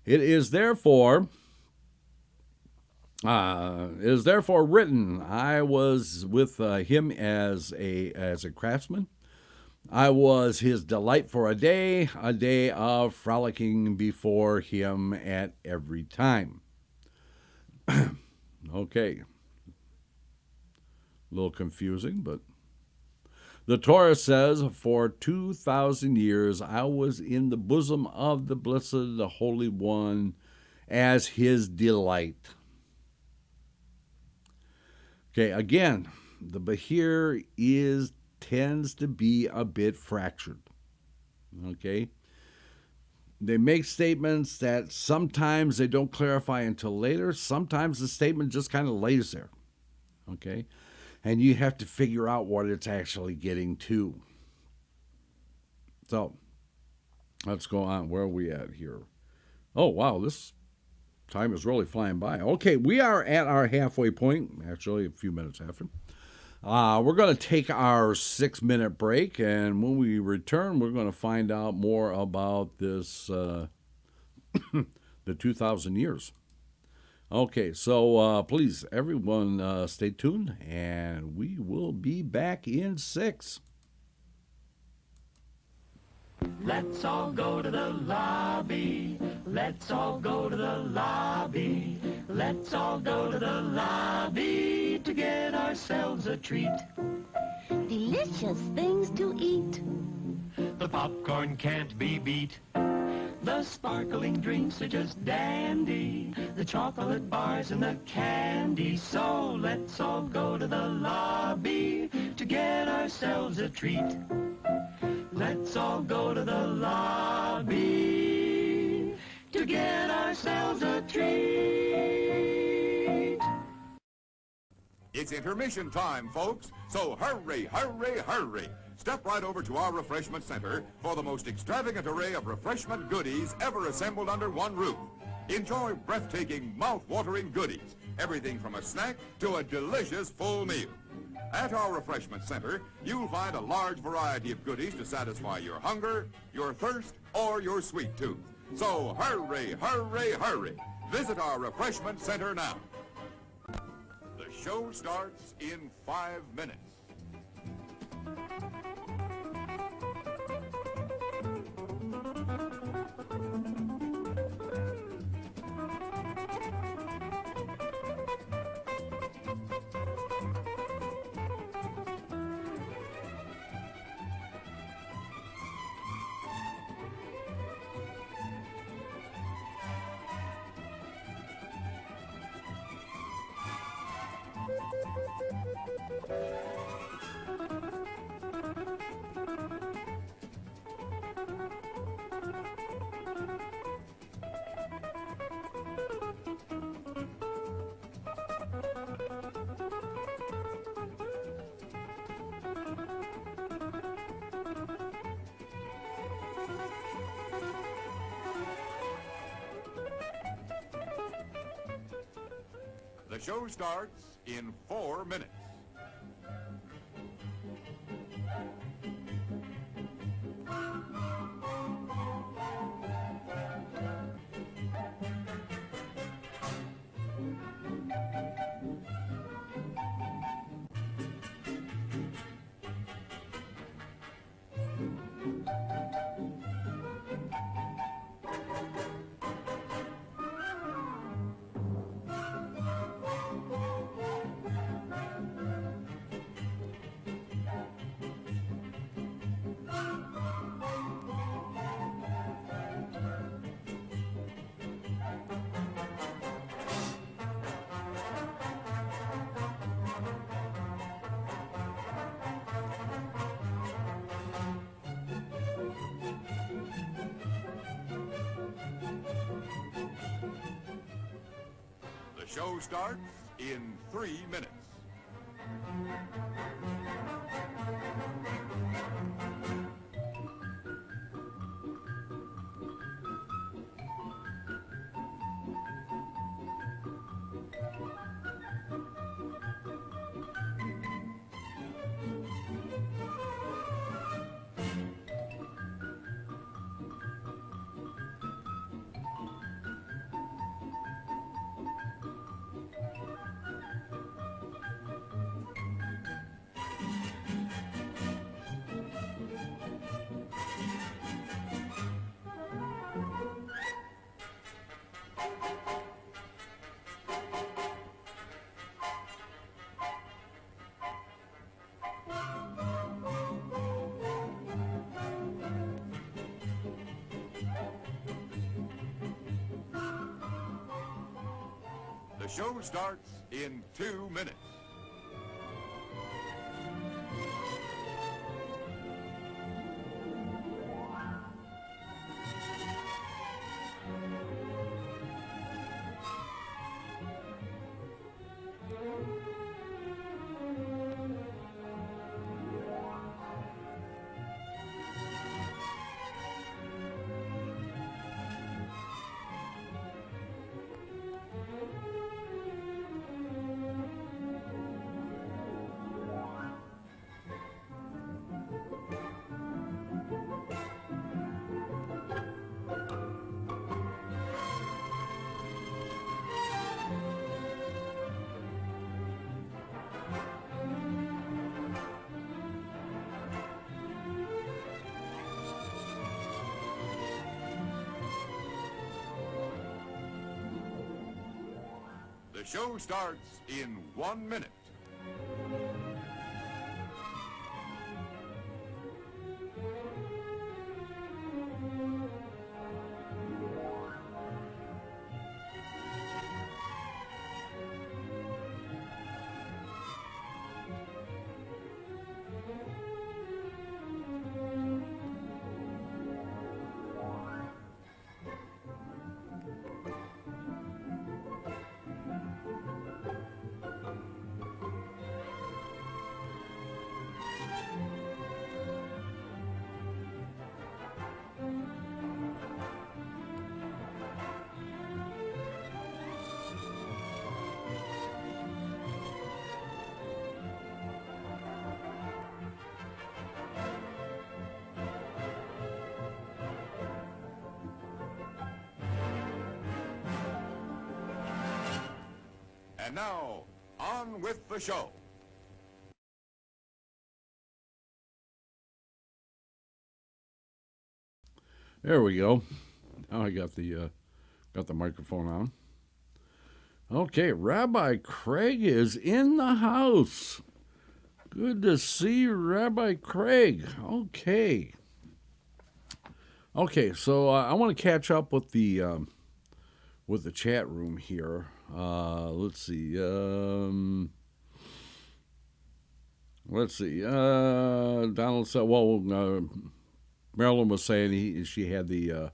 It is therefore written, I was with him as a craftsman. I was his delight for a day of frolicking before him at every time. Okay. A little confusing, but the Torah says, for 2,000 years I was in the bosom of the Blessed, the Holy One, as his delight. Okay, again, the Bahir tends to be a bit fractured. Okay? They make statements that sometimes they don't clarify until later. Sometimes the statement just kind of lays there. Okay? And you have to figure out what it's actually getting to. So, let's go on. Where are we at here? Oh, wow, this time is really flying by. Okay, we are at our halfway point, actually a few minutes after. We're going to take our 6-minute break, and when we return, we're going to find out more about this, the 2,000 years. Okay, so please, everyone, stay tuned, and we will be back in 6. Let's all go to the lobby. Let's all go to the lobby. Let's all go to the lobby to get ourselves a treat. Delicious things to eat. The popcorn can't be beat. The sparkling drinks are just dandy. The chocolate bars and the candy. So let's all go to the lobby to get ourselves a treat. Let's all go to the lobby to get ourselves a treat. It's intermission time, folks, so hurry, hurry, hurry. Step right over to our refreshment center for the most extravagant array of refreshment goodies ever assembled under one roof. Enjoy breathtaking, mouth-watering goodies, everything from a snack to a delicious full meal. At our refreshment center, you'll find a large variety of goodies to satisfy your hunger, your thirst, or your sweet tooth. So hurry, hurry, hurry. Visit our refreshment center now. The show starts in 5 minutes. The show starts in 4 minutes. The show starts in 3 minutes. The show starts in 2 minutes. The show starts in 1 minute. And now, on with the show. There we go. Now I got the microphone on. Okay, Rabbi Craig is in the house. Good to see you, Rabbi Craig. Okay. So I want to catch up with the chat room here. Let's see. let's see. Donald said, well, Marilyn was saying she had the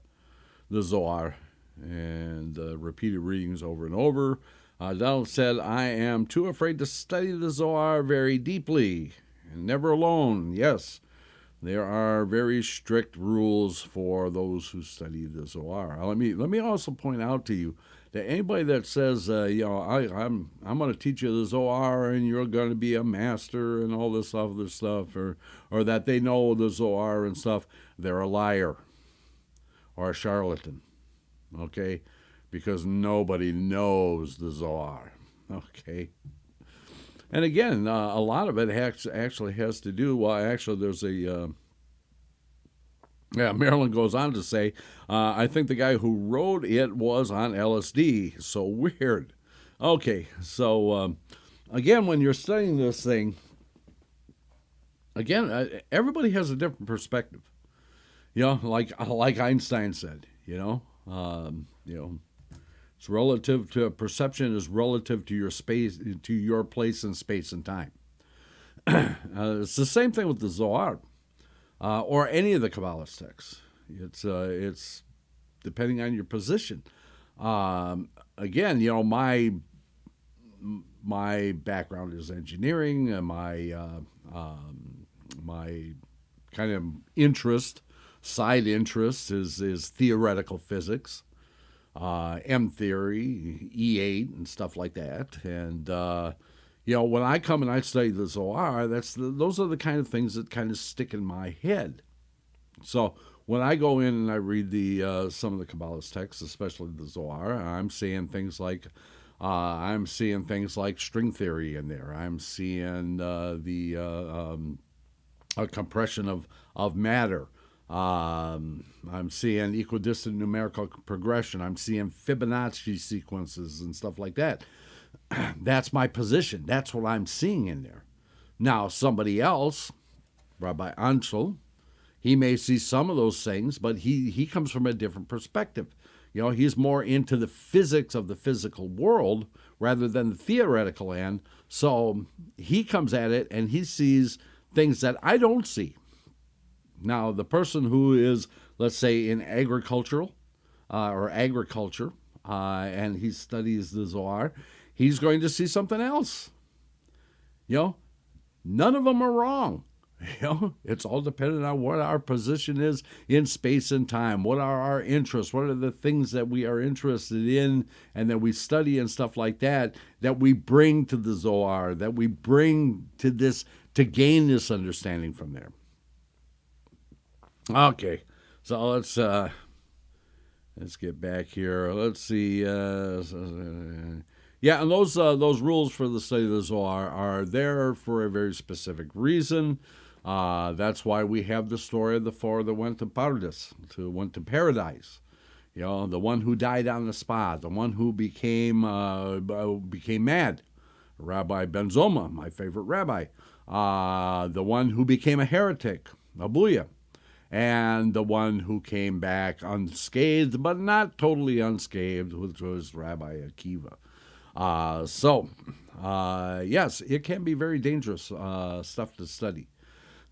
Zohar and repeated readings over and over. Donald said, I am too afraid to study the Zohar very deeply and never alone. Yes, there are very strict rules for those who study the Zohar. Let me also point out to you that anybody that says, I'm going to teach you the Zohar and you're going to be a master and all this other stuff, or that they know the Zohar and stuff, they're a liar or a charlatan. Okay, because nobody knows the Zohar. Okay. And again, a lot of it actually has to do, there's a, Marilyn goes on to say, I think the guy who wrote it was on LSD. So weird. Okay, so again, when you're studying this thing, again, everybody has a different perspective. Like Einstein said, it's relative to perception is relative to your space, to your place in space and time. It's the same thing with the Zohar, or any of the Kabbalist texts. It's depending on your position. Again, my background is engineering, and my kind of side interest is theoretical physics. M theory, E8, and stuff like that. And, when I come and I study the Zohar, those are the kind of things that kind of stick in my head. So when I go in and I read some of the Kabbalist texts, especially the Zohar, I'm seeing things like string theory in there. I'm seeing a compression of matter. I'm seeing equidistant numerical progression. I'm seeing Fibonacci sequences and stuff like that. That's my position. That's what I'm seeing in there. Now, somebody else, Rabbi Ancel, he may see some of those things, but he comes from a different perspective. He's more into the physics of the physical world rather than the theoretical end. So he comes at it and he sees things that I don't see. Now, the person who is, let's say, in agriculture, and he studies the Zohar, he's going to see something else. None of them are wrong. It's all dependent on what our position is in space and time. What are our interests? What are the things that we are interested in and that we study and stuff like that we bring to the Zohar, that we bring to this, to gain this understanding from there. Okay, so let's get back here. Let's see. And those rules for the study of the Zohar are there for a very specific reason. That's why we have the story of the four that went to paradise. The one who died on the spot, the one who became mad, Rabbi Ben Zoma, my favorite rabbi, the one who became a heretic, Abuya, and the one who came back unscathed, but not totally unscathed, which was Rabbi Akiva. Yes, it can be very dangerous stuff to study.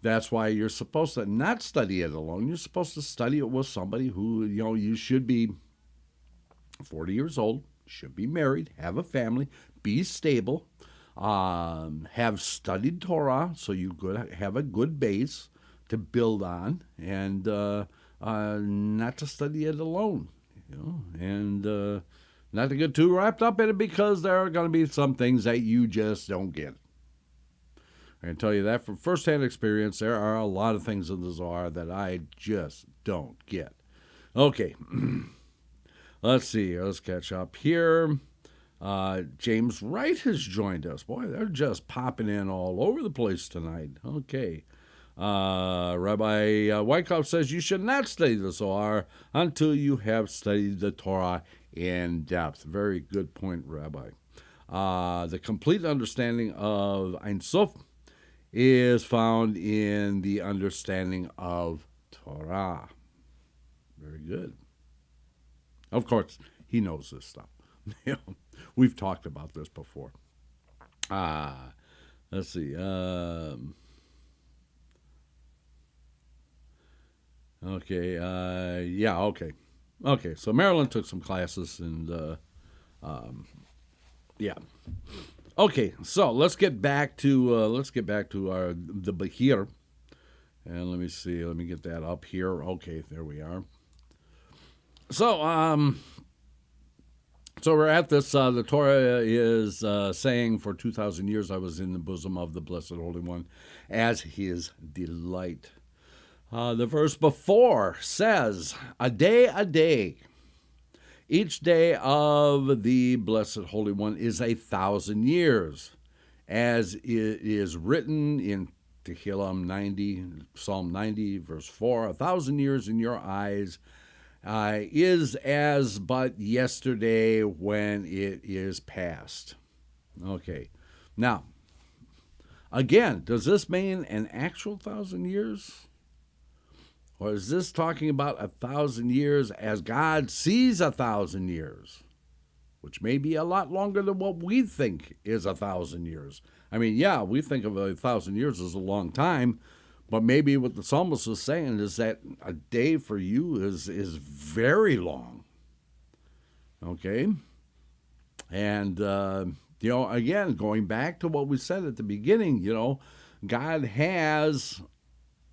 That's why you're supposed to not study it alone. You're supposed to study it with somebody who, you should be 40 years old, should be married, have a family, be stable, have studied Torah, so you have a good base to build on, and not to study it alone, and not to get too wrapped up in it, because there are going to be some things that you just don't get. I can tell you that from firsthand experience. There are a lot of things in the Zohar that I just don't get. Okay, let's see. Let's catch up here. James Wright has joined us. Boy, they're just popping in all over the place tonight. Okay. Rabbi Wyckoff says you should not study the Zohar until you have studied the Torah in depth. Very good point, Rabbi. The complete understanding of Ancel is found in the understanding of Torah. Very good. Of course, he knows this stuff. We've talked about this before. let's see. Okay. Yeah. Okay. Okay. So Marilyn took some classes, and yeah. Okay. So let's get back to the Bahir, and let me see. Let me get that up here. Okay. There we are. So So we're at this. The Torah is saying, for 2,000 years I was in the bosom of the Blessed Holy One as his delight. The verse before says, a day. Each day of the Blessed Holy One is 1,000 years, as it is written in Tehillim 90, Psalm 90, verse 4, 1,000 years in your eyes is as but yesterday when it is past. Okay. Now, again, does this mean an actual 1,000 years? Or is this talking about 1,000 years as God sees 1,000 years? Which may be a lot longer than what we think is 1,000 years. I mean, yeah, we think of 1,000 years as a long time, but maybe what the psalmist was saying is that a day for you is very long. Okay? And, again, going back to what we said at the beginning, God has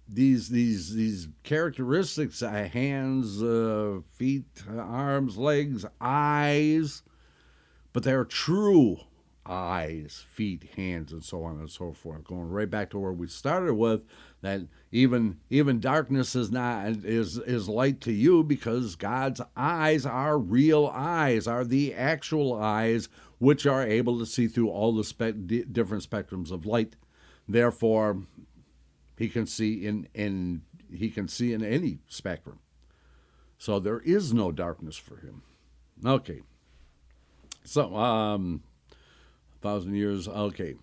these characteristics, hands, feet, arms, legs, eyes, but they're true eyes, feet, hands, and so on and so forth. Going right back to where we started with, that even darkness is light to you, because God's eyes are real eyes, are the actual eyes which are able to see through all the different spectrums of light. Therefore, he can see in any spectrum. So there is no darkness for him. Okay. So 1,000 years. Okay.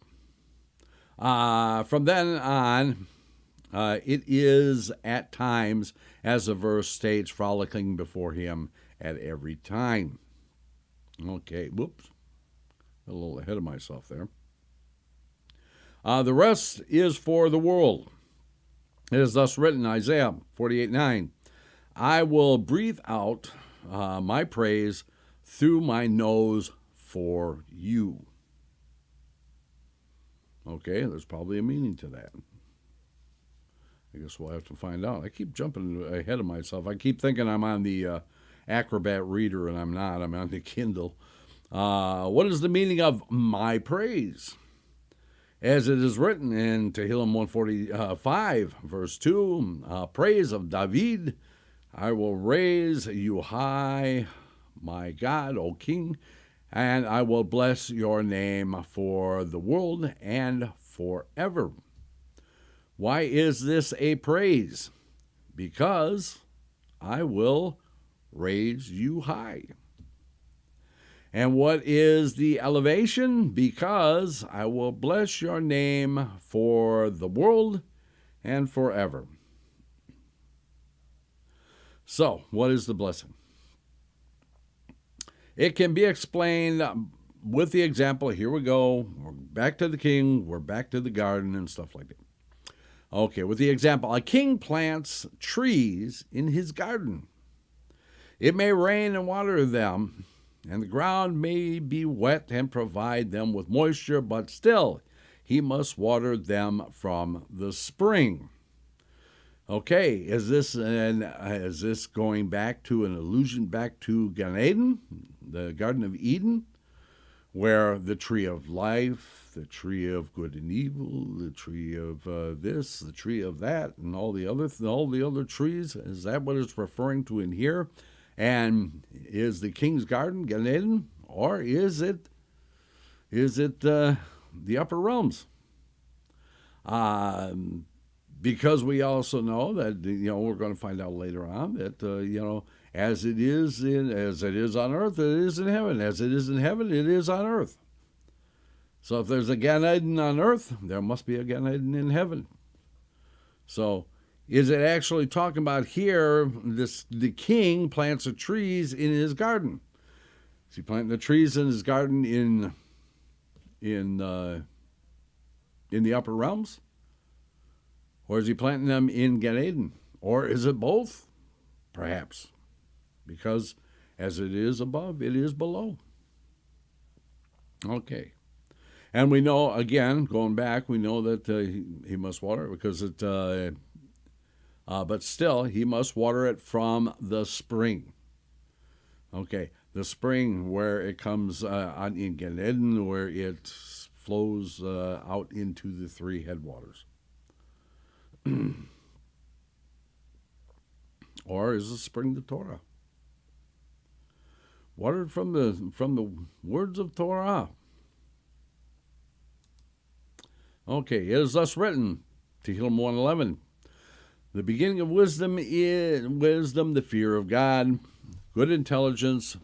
From then on, it is at times, as the verse states, frolicking before him at every time. Okay. Whoops. A little ahead of myself there. The rest is for the world. It is thus written, Isaiah 48:9, I will breathe out my praise through my nose for you. Okay, there's probably a meaning to that. I guess we'll have to find out. I keep jumping ahead of myself. I keep thinking I'm on the Acrobat Reader, and I'm not. I'm on the Kindle. What is the meaning of my praise? As it is written in Tehillim 145, verse 2, praise of David, I will raise you high, my God, O King, and I will bless your name for the world and forever. Why is this a praise? Because I will raise you high. And what is the elevation? Because I will bless your name for the world and forever. So, what is the blessing? It can be explained with the example. Here we go. We're back to the king. We're back to the garden and stuff like that. Okay, with the example, a king plants trees in his garden. It may rain and water them, and the ground may be wet and provide them with moisture, but still he must water them from the spring. Okay, is this going back to an allusion back to Gan Eden, the Garden of Eden, where the tree of life, the tree of good and evil, the tree of this, the tree of that, and all the other trees? Is that what it's referring to in here? And is the king's garden Gan Eden, or is it the upper realms? Because we also know that we're going to find out later on that as it is on earth, it is in heaven. As it is in heaven, it is on earth. So if there's a Gan Eden on earth, there must be a Gan Eden in heaven. So, is it actually talking about here, the king plants the trees in his garden? Is he planting the trees in his garden in in the upper realms? Or is he planting them in Gan Eden? Or is it both? Perhaps. Because as it is above, it is below. Okay. And we know, again, going back, we know that he must water it because but still, he must water it from the spring. Okay, the spring where it comes in Gan Eden, where it flows out into the three headwaters. Or is the spring the Torah? Watered from the words of Torah. Okay, it is thus written, Tehillim 1:11. The beginning of wisdom is wisdom, the fear of God, good intelligence.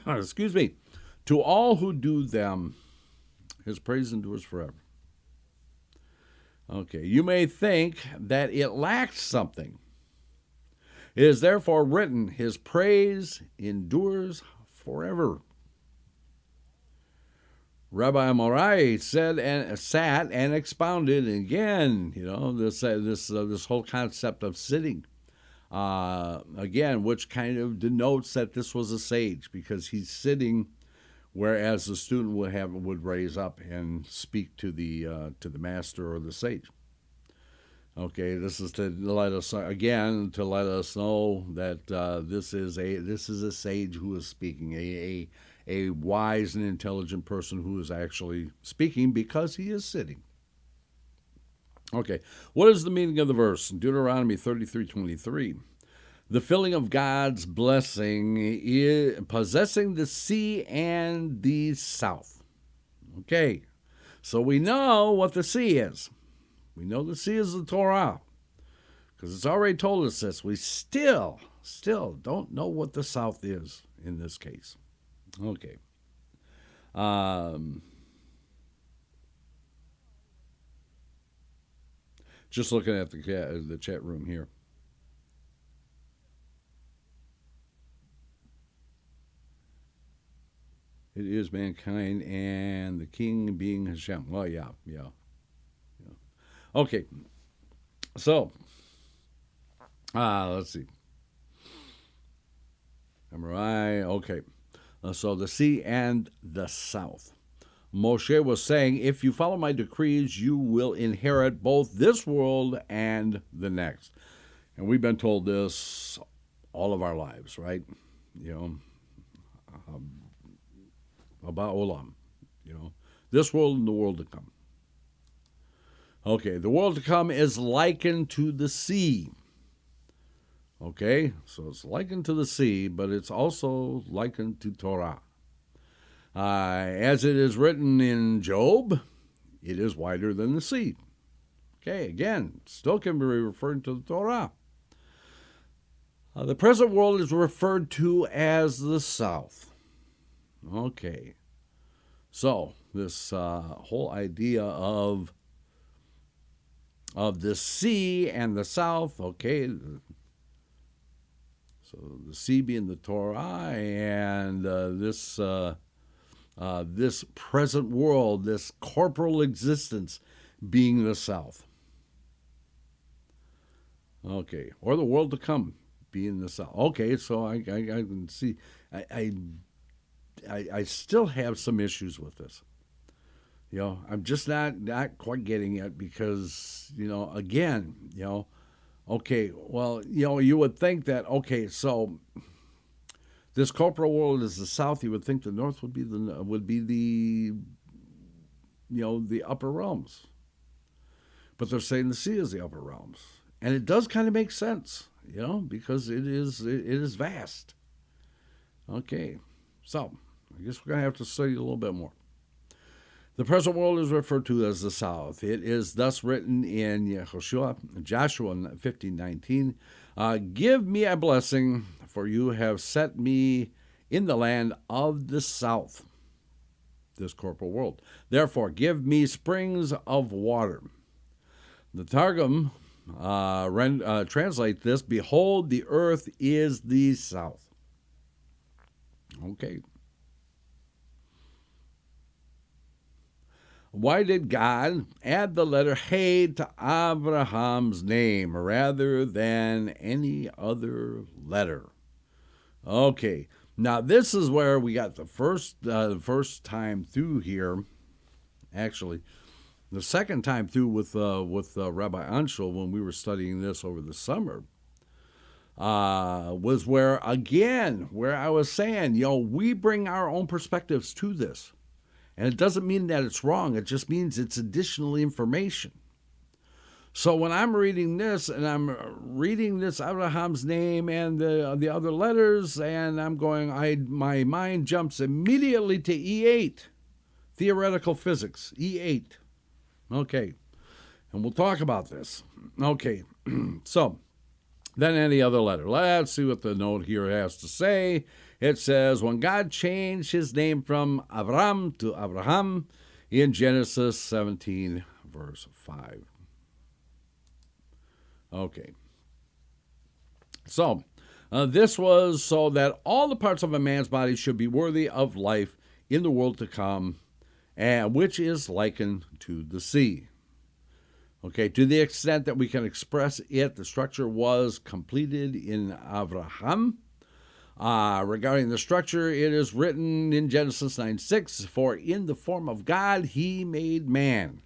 Excuse me. To all who do them, his praise endures forever. Okay, you may think that it lacks something. It is therefore written, his praise endures forever. Rabbi Morai sat and expounded again, this whole concept of sitting, again, which kind of denotes that this was a sage because he's sitting, whereas the student would raise up and speak to the master or the sage. Okay, this is to let us know that this is a sage who is speaking, a wise and intelligent person who is actually speaking because he is sitting. Okay, what is the meaning of the verse? Deuteronomy 33:23. The filling of God's blessing is possessing the sea and the south. Okay, so we know what the sea is. We know the sea is the Torah because it's already told us this. We still don't know what the south is in this case. Okay. Just looking at the chat room here. It is mankind and the king being Hashem. Well, yeah. Okay. So, let's see. Am I right? Okay. So the sea and the south. Moshe was saying, if you follow my decrees, you will inherit both this world and the next. And we've been told this all of our lives, right? About Olam. This world and the world to come. Okay, the world to come is likened to the sea. Okay, so it's likened to the sea, but it's also likened to Torah. As it is written in Job, it is wider than the sea. Okay, again, still can be referred to the Torah. The present world is referred to as the south. Okay, so this whole idea of the sea and the south, okay, so the sea being the Torah and this present world, this corporal existence being the south. Okay, or the world to come being the south. Okay, so I can see. I still have some issues with this. I'm just not quite getting it because, again, okay, well, you would think that, okay, so this corporal world is the south. You would think the north would be the upper realms. But they're saying the sea is the upper realms. And it does kind of make sense, because it is vast. Okay, so I guess we're going to have to study a little bit more. The present world is referred to as the south. It is thus written in Joshua 15:19. Give me a blessing, for you have set me in the land of the south, this corporal world. Therefore, give me springs of water. The Targum translate this, behold, the earth is the south. Okay. Why did God add the letter Hey to Abraham's name rather than any other letter? Okay, now this is where we got the first time through here. Actually, the second time through with Rabbi Ancel when we were studying this over the summer was where I was saying, we bring our own perspectives to this. And it doesn't mean that it's wrong. It just means it's additional information. So when I'm reading this, and I'm reading this Abraham's name and the other letters, and I'm going, my mind jumps immediately to E8, theoretical physics, E8. Okay, and we'll talk about this. Okay, so then any other letter. Let's see what the note here has to say. It says, when God changed his name from Avram to Abraham in Genesis 17, verse 5. Okay. So, this was so that all the parts of a man's body should be worthy of life in the world to come, which is likened to the sea. Okay, to the extent that we can express it, the structure was completed in Abraham. Regarding the structure, it is written in Genesis 9:6, for in the form of God he made man.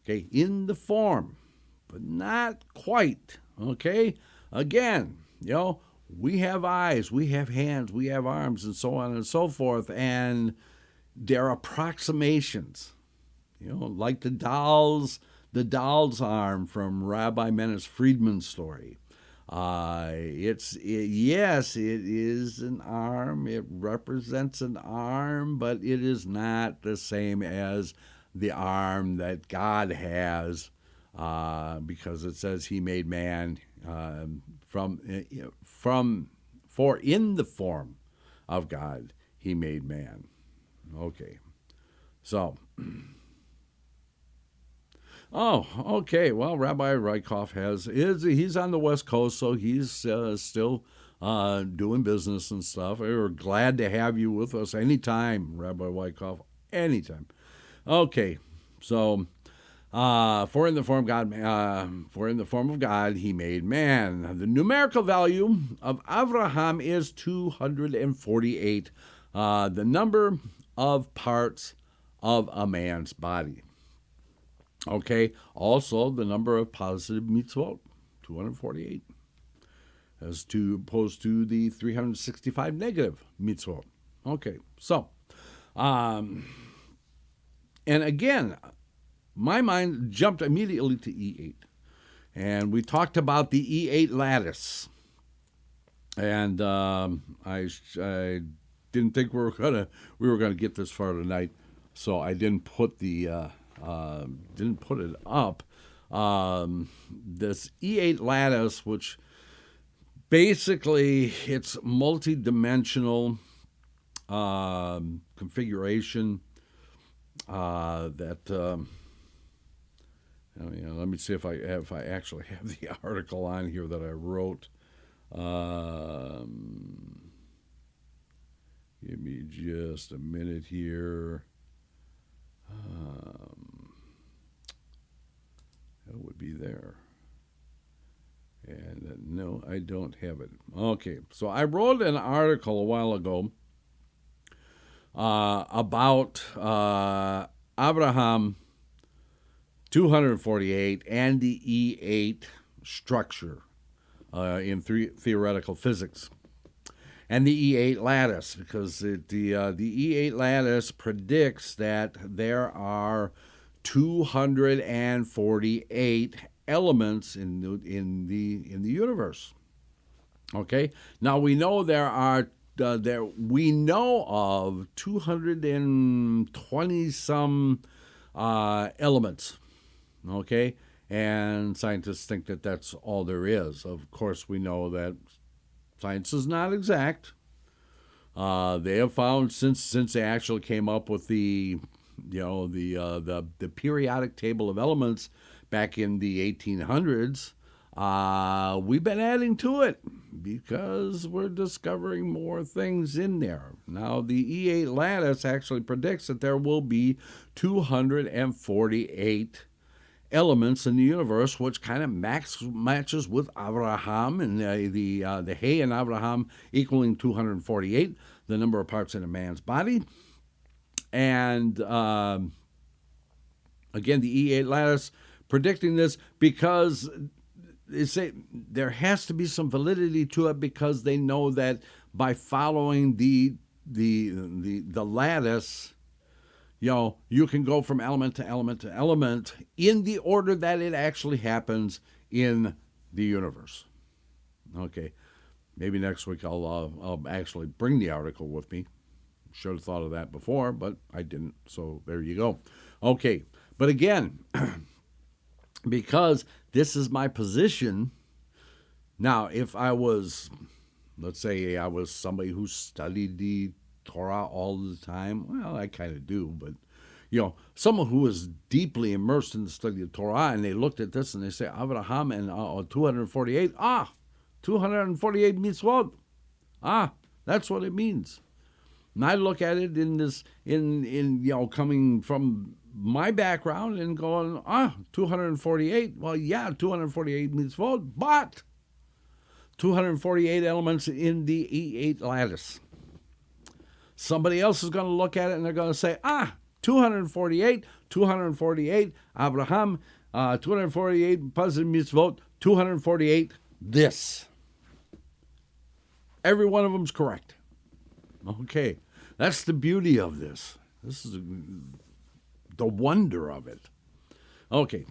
Okay, in the form, but not quite. Okay, again, we have eyes, we have hands, we have arms, and so on and so forth, and they're approximations. Like the doll's arm from Rabbi Menace Friedman's story. Yes, it is an arm. It represents an arm, but it is not the same as the arm that God has, because it says he made man for in the form of God he made man. Okay, so. Oh, okay. Well, Rabbi Rykoff he's on the West Coast, so he's still doing business and stuff. We're glad to have you with us anytime, Rabbi Rykoff, anytime. Okay, so for in the form of God, he made man. The numerical value of Abraham is 248, the number of parts of a man's body. Okay, also the number of positive mitzvot, 248, as opposed to the 365 negative mitzvot. Okay, so, and again, my mind jumped immediately to E8, and we talked about the E8 lattice, and I didn't think we were gonna get this far tonight, so I didn't put it up. This E8 lattice, which basically it's multi-dimensional configuration that. Let me see if I actually have the article on here that I wrote. Give me just a minute here. That would be there. And no, I don't have it. Okay, so I wrote an article a while ago about Abraham 248 and the E8 structure in theoretical physics. And the E8 lattice, because the E8 lattice predicts that there are 248 elements in the universe. Okay, now we know we know of 220 some elements. Okay, and scientists think that that's all there is. Of course, we know that science is not exact. They have found since they actually came up with the periodic table of elements back in the 1800s. We've been adding to it. because we're discovering more things in there. Now, the E8 lattice actually predicts that there will be 248 elements in the universe, which kind of matches with Abraham and the Hay in Abraham equaling 248, the number of parts in a man's body. And again, the E8 lattice predicting this because they say there has to be some validity to it, because they know that by following the lattice, you can go from element to element to element in the order that it actually happens in the universe. Okay, maybe next week I'll actually bring the article with me. Should have thought of that before, but I didn't. So there you go. Okay, but again, because this is my position. Now, if I was, let's say I was somebody who studied the Torah all the time, well, I kind of do, but, someone who is deeply immersed in the study of Torah, and they looked at this and they say, Abraham and 248, 248 mitzvot. That's what it means. And I look at it in this, coming from my background and going, 248. Well, yeah, 248 mitzvot, but 248 elements in the E8 lattice. Somebody else is going to look at it and they're going to say, 248, Abraham, 248 positive mitzvot, 248 this. Every one of them's correct. Okay, that's the beauty of this. This is the wonder of it. Okay,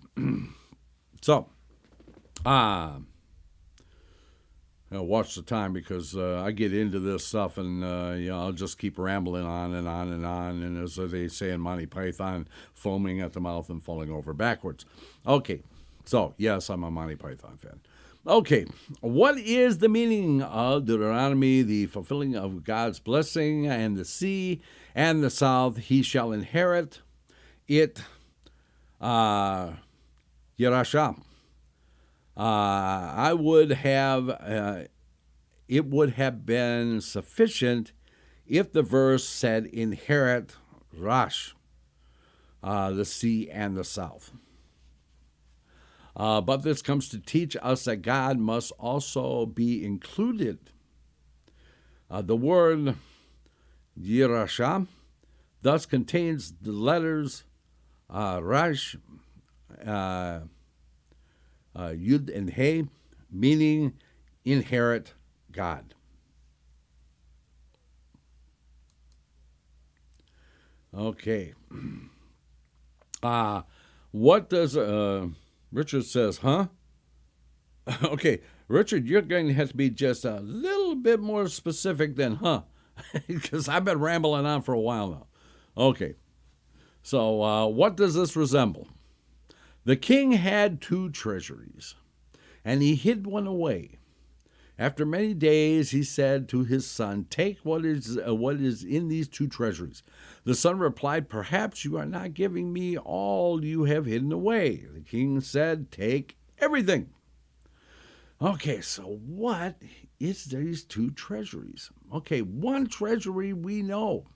so, watch the time, because I get into this stuff and I'll just keep rambling on and on and on, and as they say in Monty Python, foaming at the mouth and falling over backwards. Okay, so yes, I'm a Monty Python fan. Okay, what is the meaning of Deuteronomy, the fulfilling of God's blessing, and the sea and the south he shall inherit it, Yerashah? It would have been sufficient if the verse said inherit Rash, the sea and the south. But this comes to teach us that God must also be included. The word Yerashah thus contains the letters Rash, Yud and He, meaning inherit God. Okay. What does Richard says, huh? Okay, Richard, you're going to have to be just a little bit more specific than huh, because I've been rambling on for a while now. Okay, so what does this resemble? The king had 2 treasuries, and he hid one away. After many days, he said to his son, take what is in these 2 treasuries. The son replied, perhaps you are not giving me all you have hidden away. The king said, take everything. Okay, so what is these 2 treasuries? Okay, one treasury we know.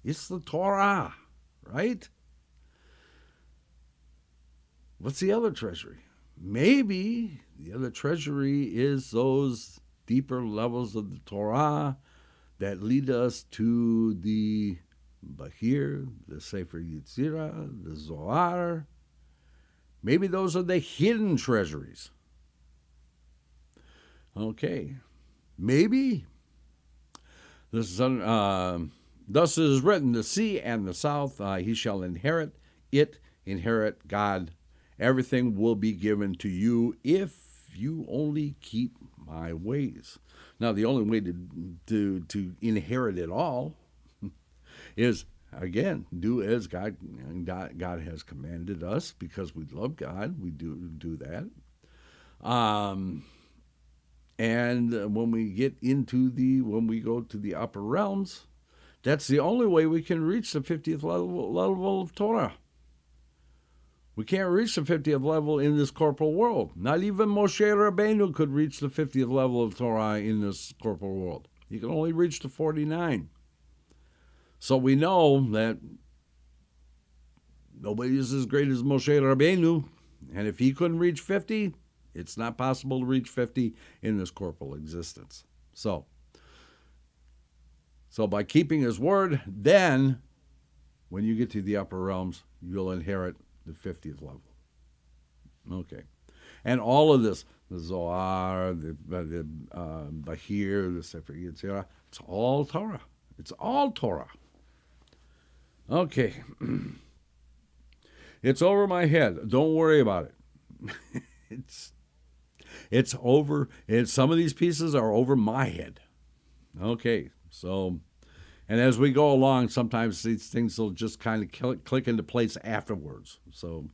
It's the Torah, right? What's the other treasury? Maybe the other treasury is those deeper levels of the Torah that lead us to the Bahir, the Sefer Yetzirah, the Zohar. Maybe those are the hidden treasuries. Okay, maybe. Thus it is written, the sea and the south he shall inherit it, inherit God. Everything will be given to you if you only keep my ways. Now, the only way to inherit it all is, again, do as God has commanded us, because we love God. We do that. And when we go to the upper realms, that's the only way we can reach the 50th level of Torah. We can't reach the 50th level in this corporal world. Not even Moshe Rabbeinu could reach the 50th level of Torah in this corporal world. He can only reach the 49. So we know that nobody is as great as Moshe Rabbeinu. And if he couldn't reach 50, it's not possible to reach 50 in this corporal existence. So by keeping his word, then when you get to the upper realms, you'll inherit the 50th level. Okay. And all of this, the Zohar, the Bahir, the Sefer Yetzirah, it's all Torah. It's all Torah. Okay. It's over my head. Don't worry about it. It's over. Some of these pieces are over my head. Okay. So, and as we go along, sometimes these things will just kind of click into place afterwards. So,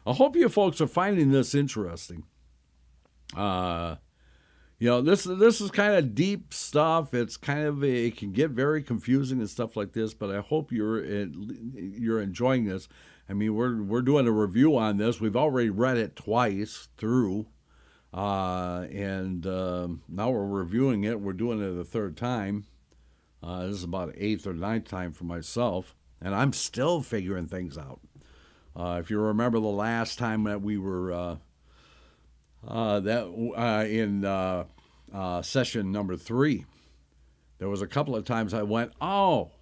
I hope you folks are finding this interesting. This is kind of deep stuff. It's it can get very confusing and stuff like this. But I hope you're enjoying this. I mean, we're doing a review on this. We've already read it twice through, and now we're reviewing it. We're doing it a third time. This is about 8th or 9th time for myself, and I'm still figuring things out. If you remember the last time that we were in session number 3, there was a couple of times I went, oh,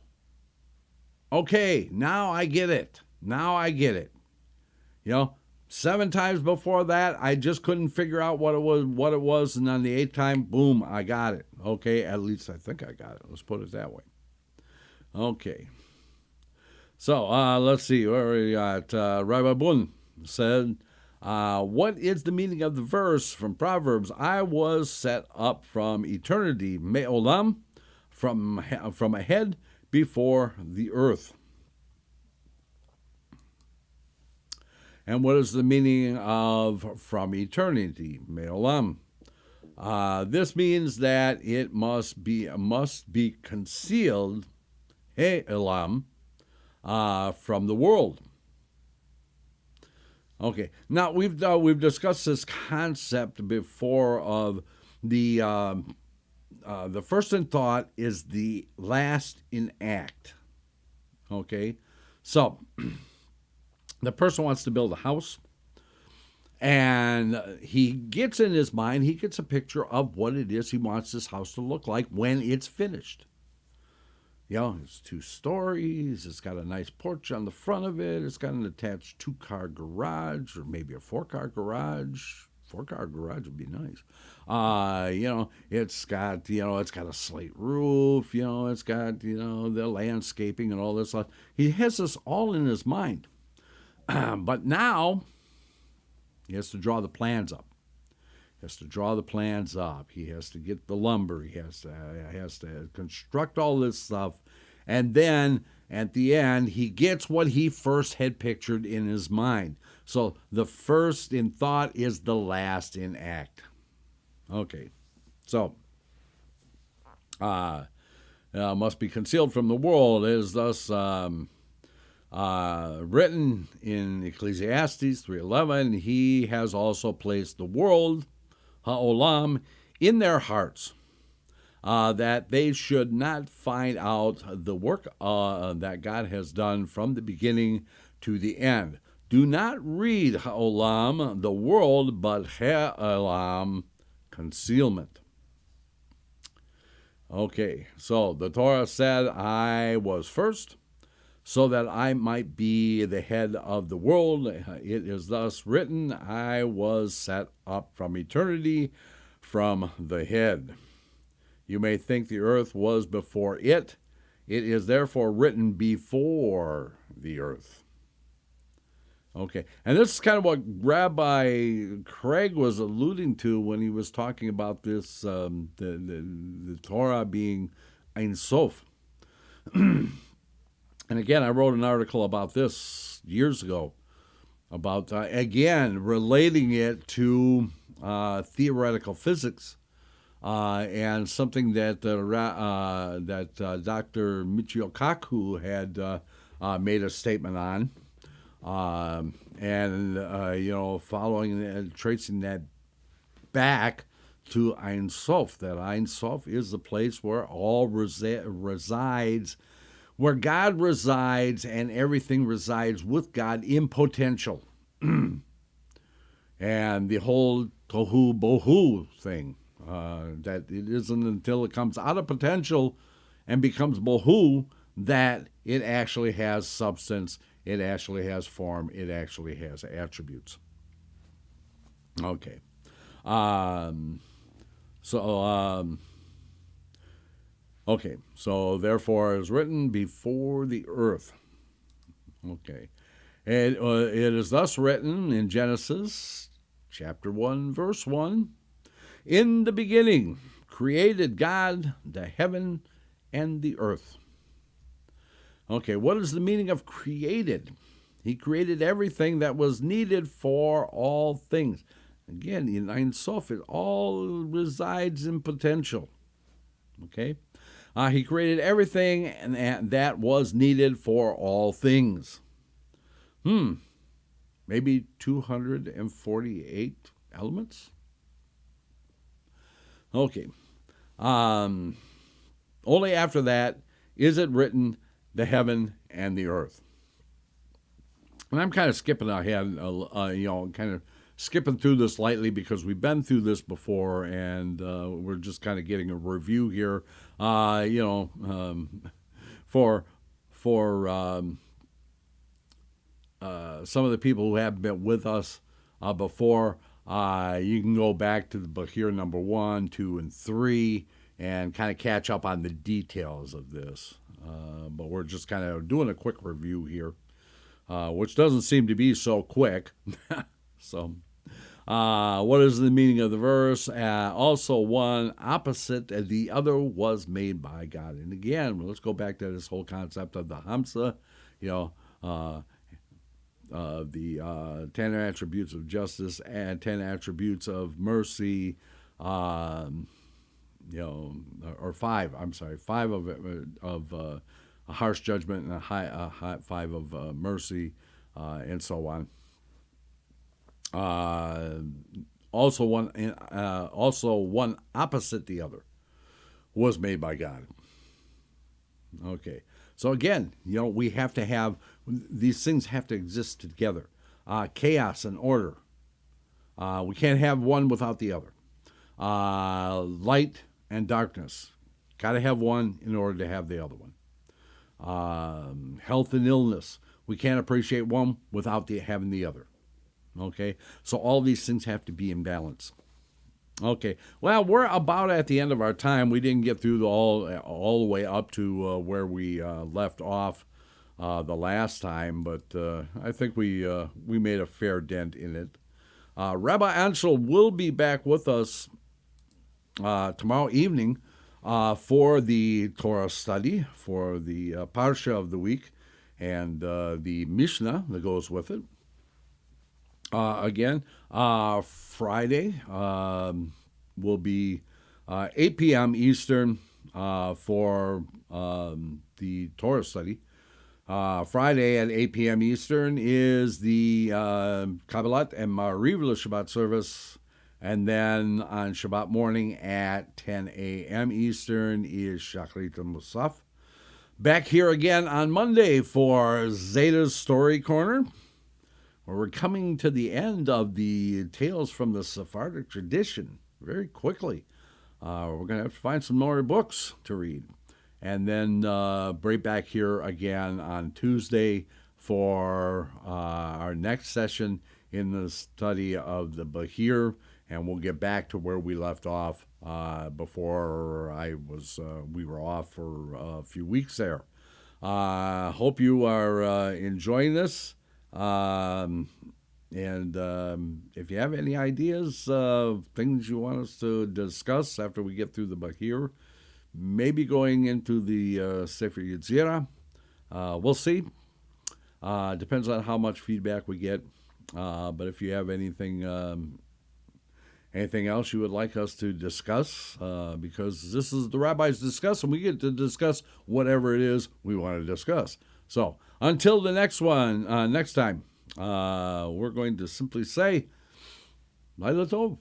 okay, now I get it. Now I get it. 7 times before that, I just couldn't figure out what it was, and on the 8th time, boom, I got it. Okay, at least I think I got it. Let's put it that way. Okay. So, let's see. Where are we at? Rabbi Bun said, what is the meaning of the verse from Proverbs? I was set up from eternity, me'olam, from ahead before the earth. And what is the meaning of from eternity, me'olam? This means that it must be concealed, elam, from the world. Okay. Now we've discussed this concept before of the first in thought is the last in act. Okay. So the person wants to build a house, and he gets in his mind, he gets a picture of what it is he wants this house to look like when it's finished. It's 2 stories, it's got a nice porch on the front of it, it's got an attached 2-car garage, or maybe a 4-car garage. 4-car garage would be nice. It's got a slate roof, it's got, the landscaping and all this stuff. He has this all in his mind. But now, he has to draw the plans up. He has to get the lumber. He has to construct all this stuff. And then, at the end, he gets what he first had pictured in his mind. So, the first in thought is the last in act. Okay. So, must be concealed from the world is thus written in Ecclesiastes 3:11. He has also placed the world, ha'olam, in their hearts, that they should not find out the work that God has done from the beginning to the end. Do not read ha'olam, the world, but ha'olam, concealment. Okay, so the Torah said, I was first, so that I might be the head of the world. It is thus written, I was set up from eternity, from the head. You may think the earth was before it. It is therefore written before the earth. Okay, and this is kind of what Rabbi Craig was alluding to when he was talking about this, the Torah being Ein Sof. And again, I wrote an article about this years ago, about, again, relating it to theoretical physics and something that Dr. Michio Kaku had made a statement on. following and tracing that back to Ancel. That Ancel is the place where all resides, where God resides, and everything resides with God in potential. And the whole tohu bohu thing, that it isn't until it comes out of potential and becomes bohu that it actually has substance, it actually has form, it actually has attributes. Okay. So therefore it is written before the earth. Okay. And it is thus written in Genesis chapter 1, verse 1, in the beginning created God the heaven and the earth. Okay, what is the meaning of created? He created everything that was needed for all things. Again, in Ein Sof, it all resides in potential. Okay? He created everything and that was needed for all things. Maybe 248 elements? Okay. Only after that is it written the heaven and the earth. And I'm kind of skipping ahead, kind of skipping through this lightly because we've been through this before, and we're just kind of getting a review here. For some of the people who have been with us before, you can go back to the Bahir number 1, 2, and 3 and kind of catch up on the details of this. But we're just kind of doing a quick review here, which doesn't seem to be so quick. So, what is the meaning of the verse? Also, one opposite the other was made by God. And again, let's go back to this whole concept of the Hamsa, the 10 attributes of justice and 10 attributes of mercy, or 5. I'm sorry, 5 of a harsh judgment and 5 of mercy, and so on. Also one opposite the other was made by God. Okay, so again, we have to have these things have to exist together. Chaos and order. We can't have one without the other. Light and darkness. Got to have one in order to have the other one. Health and illness. We can't appreciate one without having the other. Okay, so all these things have to be in balance. Okay, well, we're about at the end of our time. We didn't get through all the way up to where we left off the last time, but I think we made a fair dent in it. Rabbi Ancel will be back with us tomorrow evening for the Torah study, for the Parsha of the week, and the Mishnah that goes with it. Again, Friday will be 8 p.m. Eastern for the Torah study. Friday at 8 p.m. Eastern is the Kabbalat and Mariv Shabbat service. And then on Shabbat morning at 10 a.m. Eastern is Shachrit Musaf. Back here again on Monday for Zeta's Story Corner. We're coming to the end of the Tales from the Sephardic Tradition very quickly. We're going to have to find some more books to read. And then right back here again on Tuesday for our next session in the study of the Bahir. And we'll get back to where we left off before we were off for a few weeks there. Hope you are enjoying this. And if you have any ideas of things you want us to discuss after we get through the Bahir, maybe going into the Sefer Yetzirah, we'll see. Depends on how much feedback we get. But if you have anything else you would like us to discuss, because this is the Rabbis Discuss, and we get to discuss whatever it is we want to discuss. So until the next time. we're going to simply say, Laila Tov.